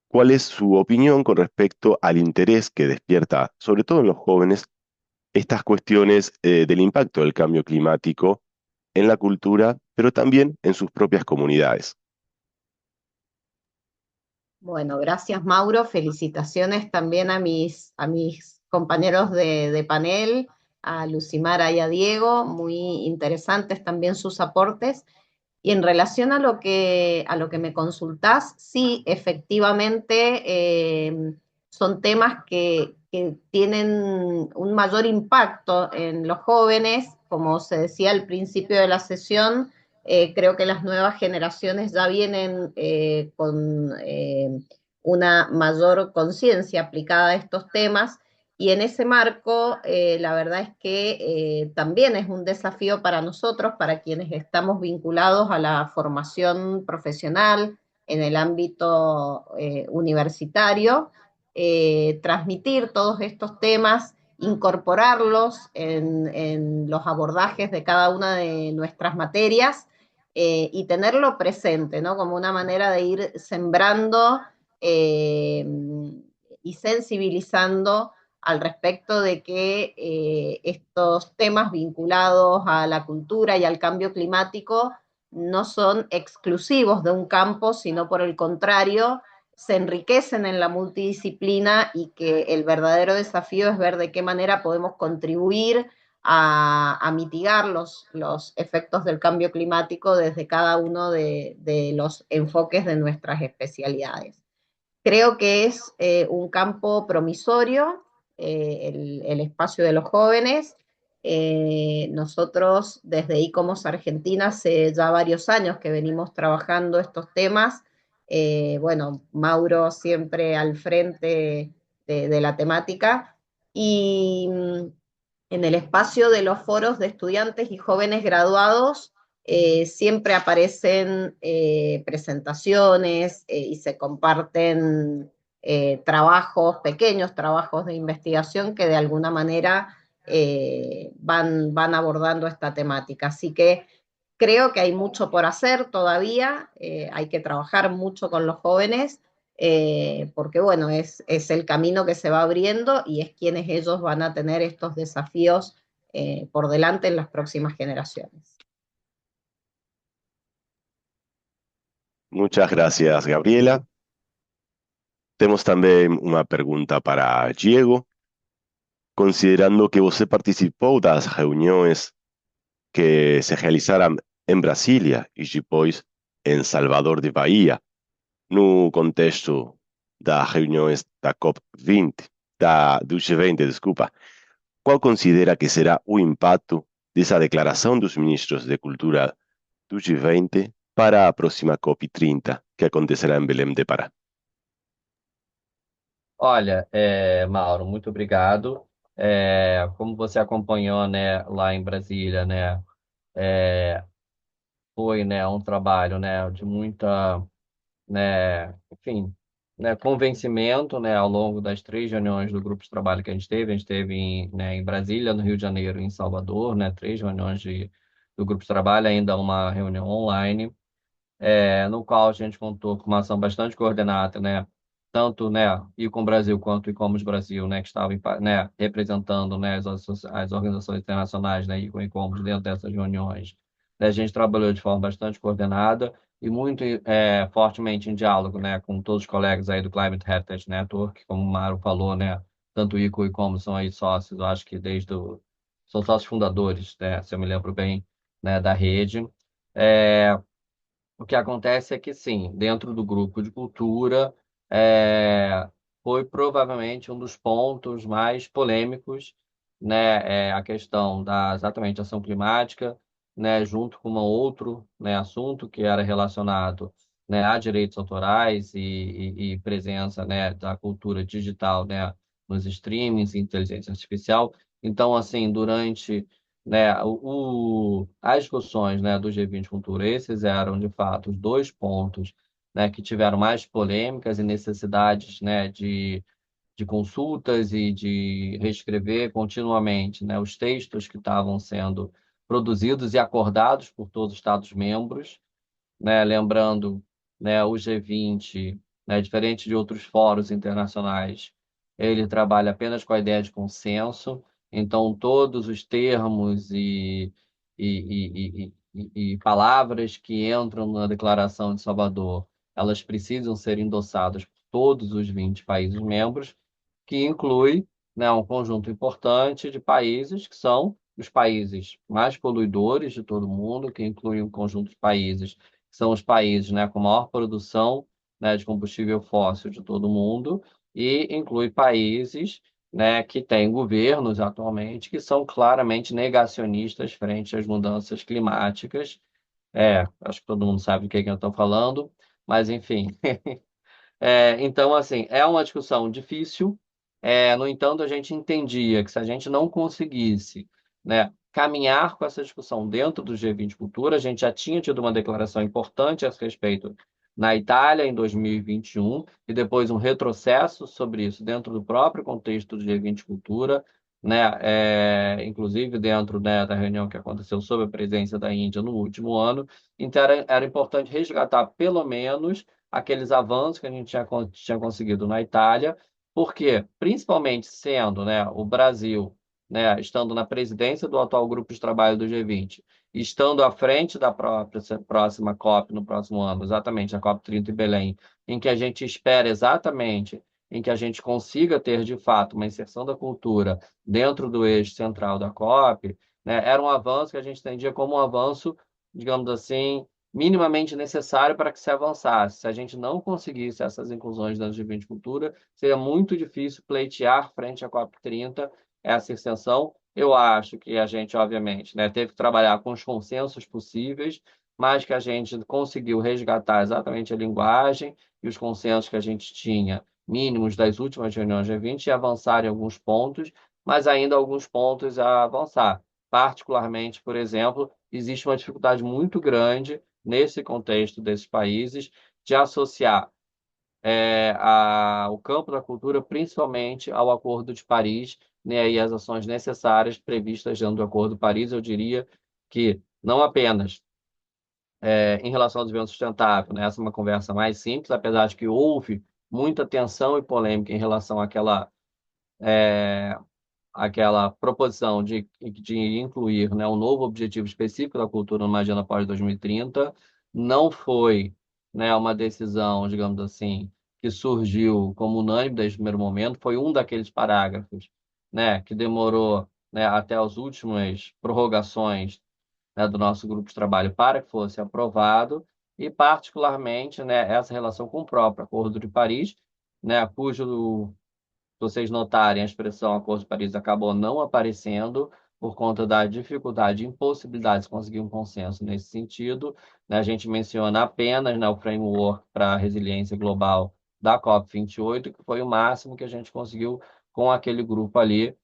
A: ¿cuál es su opinión con respecto al interés que despierta, sobre todo en los jóvenes, estas cuestiones del impacto del cambio climático en la cultura, pero también en sus propias comunidades?
B: Bueno, gracias Mauro, felicitaciones también a mis compañeros de panel, a Lucimara y a Diego, muy interesantes también sus aportes. Y en relación a lo que me consultás, sí, efectivamente son temas que tienen un mayor impacto en los jóvenes, como se decía al principio de la sesión. Creo que las nuevas generaciones ya vienen con una mayor conciencia aplicada a estos temas, y en ese marco la verdad es que también es un desafío para nosotros, para quienes estamos vinculados a la formación profesional en el ámbito universitario, transmitir todos estos temas, incorporarlos en los abordajes de cada una de nuestras materias, y tenerlo presente, ¿no? Como una manera de ir sembrando y sensibilizando al respecto de que estos temas vinculados a la cultura y al cambio climático no son exclusivos de un campo, sino por el contrario, se enriquecen en la multidisciplina, y que el verdadero desafío es ver de qué manera podemos contribuir a mitigar los efectos del cambio climático desde cada uno de los enfoques de nuestras especialidades. Creo que es un campo promisorio, el espacio de los jóvenes. Nosotros desde ICOMOS Argentina hace ya varios años que venimos trabajando estos temas. Bueno, Mauro siempre al frente de la temática, y en el espacio de los foros de estudiantes y jóvenes graduados siempre aparecen presentaciones y se comparten trabajos, pequeños trabajos de investigación que de alguna manera van abordando esta temática. Así que creo que hay mucho por hacer todavía, hay que trabajar mucho con los jóvenes, porque bueno, es el camino que se va abriendo y es quienes ellos van a tener estos desafíos por delante en las próximas generaciones.
A: Muchas gracias, Gabriela. Temos também uma pergunta para Diego. Considerando que você participou das reuniões que se realizaram em Brasília e depois em Salvador de Bahia, no contexto das reuniões da COP20, do G20, desculpa, qual considera que será o impacto dessa declaração dos ministros de Cultura do G20 para a próxima COP30, que acontecerá em Belém de Pará?
C: Olha, Mauro, muito obrigado. Como você acompanhou, né, lá em Brasília, né, foi, né, um trabalho, né, de muita né, enfim, né, convencimento, né, ao longo das 3 reuniões do grupo de trabalho que a gente teve em Brasília, no Rio de Janeiro e em Salvador, né, 3 reuniões do grupo de trabalho, ainda uma reunião online, no qual a gente contou com uma ação bastante coordenada, né, tanto, né, Icom Brasil quanto Icomos Brasil, né, que estavam, né, representando, né, as organizações internacionais, né, Icom e Icomos dentro dessas reuniões. A gente trabalhou de forma bastante coordenada e muito fortemente em diálogo, né, com todos os colegas aí do Climate Heritage Network, como o Mário falou, né, tanto o Icom e Icomos são aí sócios, eu acho que são sócios fundadores, né, se eu me lembro bem, né, da rede. É, o que acontece é que, sim, dentro do grupo de cultura, é, foi provavelmente um dos pontos mais polêmicos, né, a questão da exatamente ação climática, né, junto com um outro, né, assunto que era relacionado, né, a direitos autorais e presença, né, da cultura digital, né, nos streamings, inteligência artificial. Então, assim, durante, né, as discussões, né, do G20 Cultura, esses eram, de fato, os dois pontos, né, que tiveram mais polêmicas e necessidades, né, de consultas e de reescrever continuamente, né, os textos que estavam sendo produzidos e acordados por todos os Estados-membros, né? Lembrando, né, o G20, né, diferente de outros fóruns internacionais, ele trabalha apenas com a ideia de consenso, então todos os termos e palavras que entram na Declaração de Salvador, elas precisam ser endossadas por todos os 20 países membros, que inclui, né, um conjunto importante de países que são os países mais poluidores de todo mundo, que inclui um conjunto de países são os países, né, com maior produção, né, de combustível fóssil de todo mundo, e inclui países, né, que têm governos atualmente que são claramente negacionistas frente às mudanças climáticas. Acho que todo mundo sabe do que eu estou falando, mas enfim. Então, assim, é uma discussão difícil. No entanto, a gente entendia que se a gente não conseguisse, né, caminhar com essa discussão dentro do G20 Cultura, a gente já tinha tido uma declaração importante a esse respeito na Itália em 2021 e depois um retrocesso sobre isso dentro do próprio contexto do G20 Cultura, né, inclusive dentro, né, da reunião que aconteceu sob a presença da Índia no último ano. Então, era importante resgatar pelo menos aqueles avanços que a gente tinha conseguido na Itália, porque, principalmente sendo, né, o Brasil, né, estando na presidência do atual grupo de trabalho do G20, estando à frente da próxima COP no próximo ano, exatamente, a COP 30 em Belém, em que a gente espera exatamente em que a gente consiga ter, de fato, uma inserção da cultura dentro do eixo central da COP, né, era um avanço que a gente entendia como um avanço, digamos assim, minimamente necessário para que se avançasse. Se a gente não conseguisse essas inclusões dentro de viticultura, seria muito difícil pleitear frente à COP30 essa extensão. Eu acho que a gente, obviamente, né, teve que trabalhar com os consensos possíveis, mas que a gente conseguiu resgatar exatamente a linguagem e os consensos que a gente tinha, mínimos das últimas reuniões G20, e avançar em alguns pontos, mas ainda alguns pontos a avançar. Particularmente, por exemplo, existe uma dificuldade muito grande nesse contexto desses países, de associar o campo da cultura principalmente ao Acordo de Paris, né, e as ações necessárias previstas dentro do Acordo de Paris. Eu diria que não apenas em relação ao desenvolvimento sustentável, né, essa é uma conversa mais simples, apesar de que houve muita tensão e polêmica em relação àquela proposição de incluir, né, um novo objetivo específico da cultura numa agenda pós-2030. Não foi, né, uma decisão, digamos assim, que surgiu como unânime desde o primeiro momento, foi um daqueles parágrafos, né, que demorou, né, até as últimas prorrogações, né, do nosso grupo de trabalho para que fosse aprovado, e particularmente, né, essa relação com o próprio Acordo de Paris, né, cujo, vocês notarem, a expressão Acordo de Paris acabou não aparecendo por conta da dificuldade e impossibilidade de conseguir um consenso nesse sentido, né? A gente menciona apenas, né, o framework para a resiliência global da COP28, que foi o máximo que a gente conseguiu com aquele grupo ali,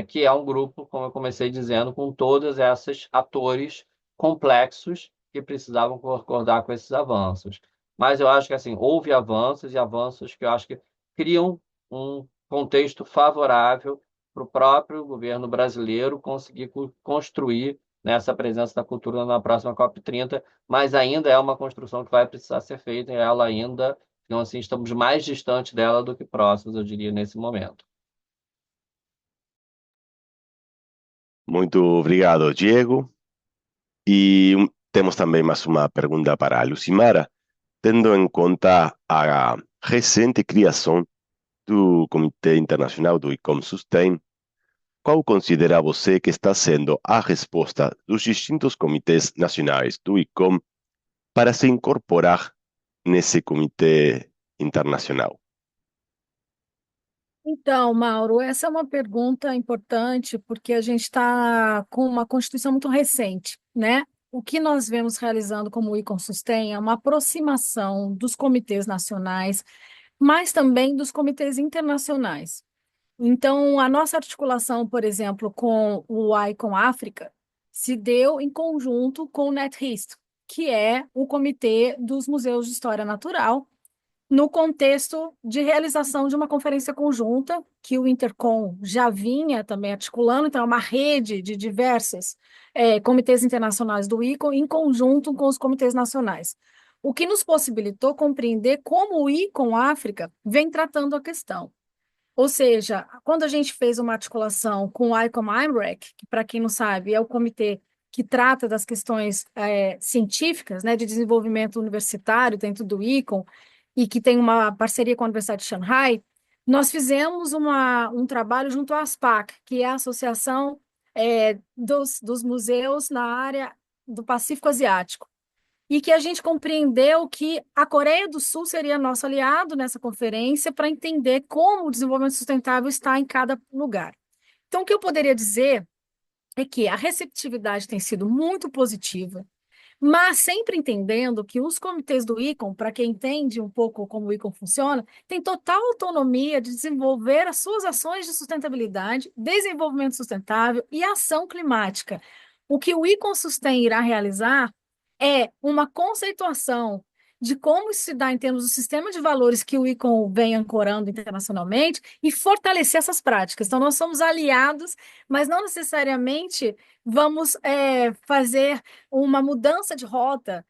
C: que é um grupo, como eu comecei dizendo, com todos esses atores complexos que precisavam concordar com esses avanços. mas eu acho que assim, houve avanços e avanços que eu acho que criam um contexto favorável para o próprio governo brasileiro conseguir construir, né, essa presença da cultura na próxima COP30, mas ainda é uma construção que vai precisar ser feita e ela ainda, então assim, estamos mais distantes dela do que próximos, eu diria, nesse momento.
A: Muito obrigado, Diego. E temos também mais uma pergunta para a Lucimara, tendo em conta a recente criação do Comitê Internacional do ICOM Sustain, qual considera você que está sendo a resposta dos distintos comitês nacionais do ICOM para se incorporar nesse comitê internacional?
D: Então, Mauro, essa é uma pergunta importante porque a gente está com uma Constituição muito recente, né? O que nós vemos realizando como o ICOM Sustain é uma aproximação dos comitês nacionais, mas também dos comitês internacionais. Então, a nossa articulação, por exemplo, com o ICOM África, se deu em conjunto com o NetHist, que é o Comitê dos Museus de História Natural, no contexto de realização de uma conferência conjunta que o Intercom já vinha também articulando, então é uma rede de diversos comitês internacionais do ICOM em conjunto com os comitês nacionais, o que nos possibilitou compreender como o ICOM África vem tratando a questão. Ou seja, quando a gente fez uma articulação com o ICOM IMREC, que para quem não sabe é o comitê que trata das questões científicas, né, de desenvolvimento universitário dentro do ICOM, e que tem uma parceria com a Universidade de Shanghai, nós fizemos um trabalho junto à ASPAC, que é a Associação dos Museus na área do Pacífico Asiático, e que a gente compreendeu que a Coreia do Sul seria nosso aliado nessa conferência para entender como o desenvolvimento sustentável está em cada lugar. Então, o que eu poderia dizer é que a receptividade tem sido muito positiva, mas sempre entendendo que os comitês do ICOM, para quem entende um pouco como o ICOM funciona, tem total autonomia de desenvolver as suas ações de sustentabilidade, desenvolvimento sustentável e ação climática. O que o ICOM Sustain irá realizar é uma conceituação de como isso se dá em termos do sistema de valores que o ICOM vem ancorando internacionalmente e fortalecer essas práticas. Então, nós somos aliados, mas não necessariamente vamos fazer uma mudança de rota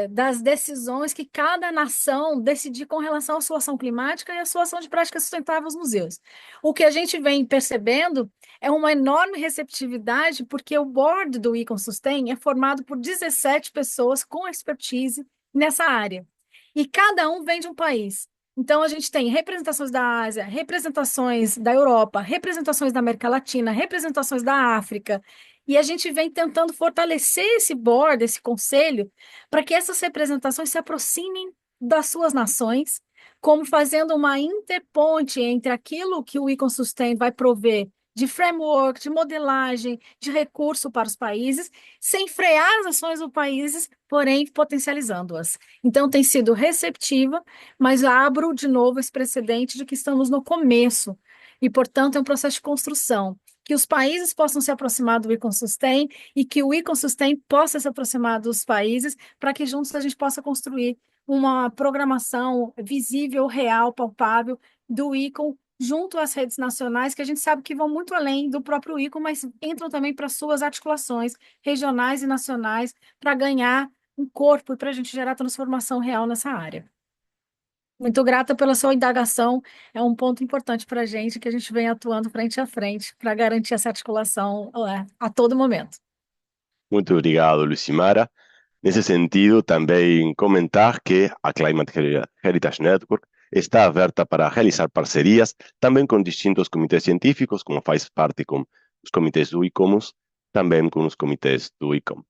D: das decisões que cada nação decidir com relação à sua ação climática e à sua ação de prática sustentável aos museus. O que a gente vem percebendo é uma enorme receptividade, porque o board do ICOM Sustain é formado por 17 pessoas com expertise nessa área. E cada um vem de um país. Então, a gente tem representações da Ásia, representações da Europa, representações da América Latina, representações da África. E a gente vem tentando fortalecer esse board, esse conselho, para que essas representações se aproximem das suas nações, como fazendo uma interponte entre aquilo que o Econ Sustain vai prover de framework, de modelagem, de recurso para os países, sem frear as ações dos países, porém potencializando-as. Então, tem sido receptiva, mas abro de novo esse precedente de que estamos no começo, e, portanto, é um processo de construção. Que os países possam se aproximar do Econ Sustain e que o Econ Sustain possa se aproximar dos países para que juntos a gente possa construir uma programação visível, real, palpável do Econ junto às redes nacionais, que a gente sabe que vão muito além do próprio ICO, mas entram também para suas articulações regionais e nacionais para ganhar um corpo e para a gente gerar transformação real nessa área. Muito grata pela sua indagação, é um ponto importante para a gente vem atuando frente a frente para garantir essa articulação a todo momento.
A: Muito obrigado, Lucimara. Nesse sentido, também comentar que a Climate Heritage Network está aberta para realizar parcerias também com distintos comitês científicos, como faz parte com os comitês do ICOMOS, também com os comitês do ICOM.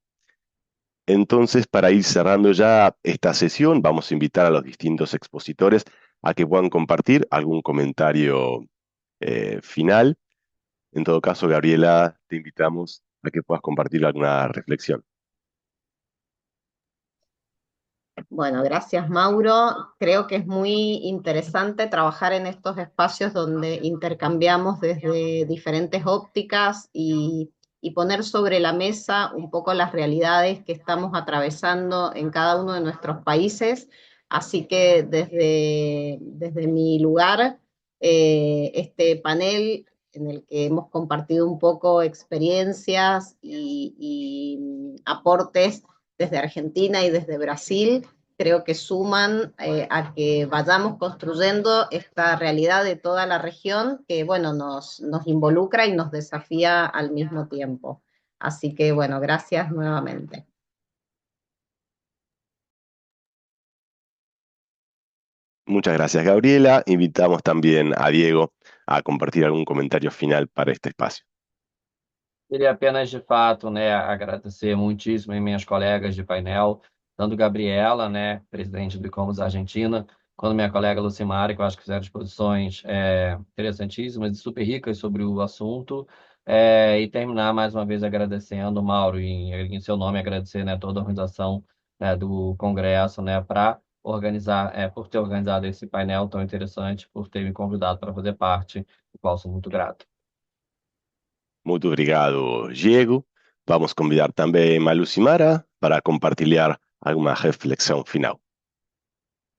A: Entonces, para ir cerrando ya esta sesión, vamos a invitar a los distintos expositores a que puedan compartir algún comentario final. En todo caso, Gabriela, te invitamos a que puedas compartir alguna reflexión.
B: Bueno, gracias Mauro. Creo que es muy interesante trabajar en estos espacios donde intercambiamos desde diferentes ópticas y poner sobre la mesa un poco las realidades que estamos atravesando en cada uno de nuestros países, Así que desde mi lugar, este panel en el que hemos compartido un poco experiencias y aportes desde Argentina y desde Brasil, creo que suman a que vayamos construyendo esta realidad de toda la región que, bueno, nos involucra y nos desafía al mismo tiempo. Así que, bueno, gracias nuevamente.
A: Muchas gracias, Gabriela. Invitamos también a Diego a compartir algún comentario final para este espacio.
C: Queria apenas, de fato, né, agradecer muitíssimo as minhas colegas de painel, tanto Gabriela, né, presidente do ICOMOS Argentina, quanto minha colega Lucimara, que eu acho que fizeram exposições interessantíssimas e super ricas sobre o assunto, e terminar mais uma vez agradecendo, Mauro, em seu nome, agradecer, né, toda a organização, né, do Congresso, né, para organizar, por ter organizado esse painel tão interessante, por ter me convidado para fazer parte, do qual sou muito grato.
A: Muito obrigado, Diego. Vamos convidar também a Lucimara para compartilhar alguma reflexão final.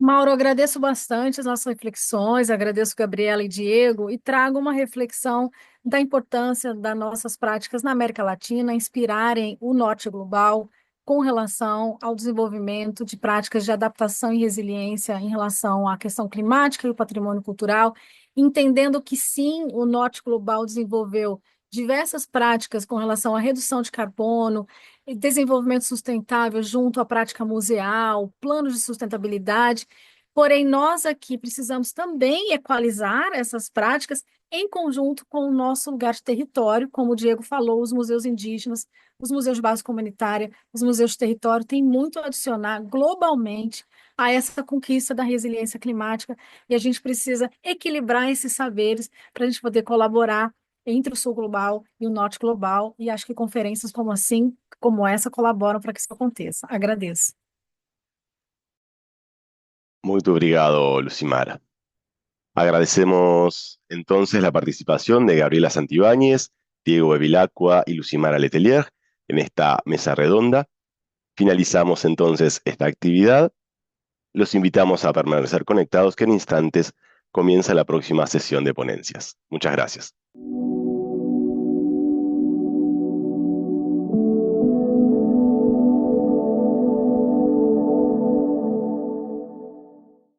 D: Mauro, agradeço bastante as nossas reflexões, agradeço Gabriela e Diego e trago uma reflexão da importância das nossas práticas na América Latina inspirarem o Norte Global com relação ao desenvolvimento de práticas de adaptação e resiliência em relação à questão climática e o patrimônio cultural, entendendo que sim, o Norte Global desenvolveu diversas práticas com relação à redução de carbono, desenvolvimento sustentável junto à prática museal, planos de sustentabilidade. Porém, nós aqui precisamos também equalizar essas práticas em conjunto com o nosso lugar de território, como o Diego falou, os museus indígenas, os museus de base comunitária, os museus de território têm muito a adicionar globalmente a essa conquista da resiliência climática e a gente precisa equilibrar esses saberes para a gente poder colaborar entre o Sul Global e o Norte Global, e acho que conferências como essa colaboram para que isso aconteça. Agradeço.
A: Muito obrigado, Lucimara. Agradecemos entonces la participación de Gabriela Santibáñez, Diego Bevilacqua y Lucimara Letelier en esta mesa redonda. Finalizamos entonces esta actividad. Los invitamos a permanecer conectados, que en instantes comienza la próxima sesión de ponencias. Muchas gracias.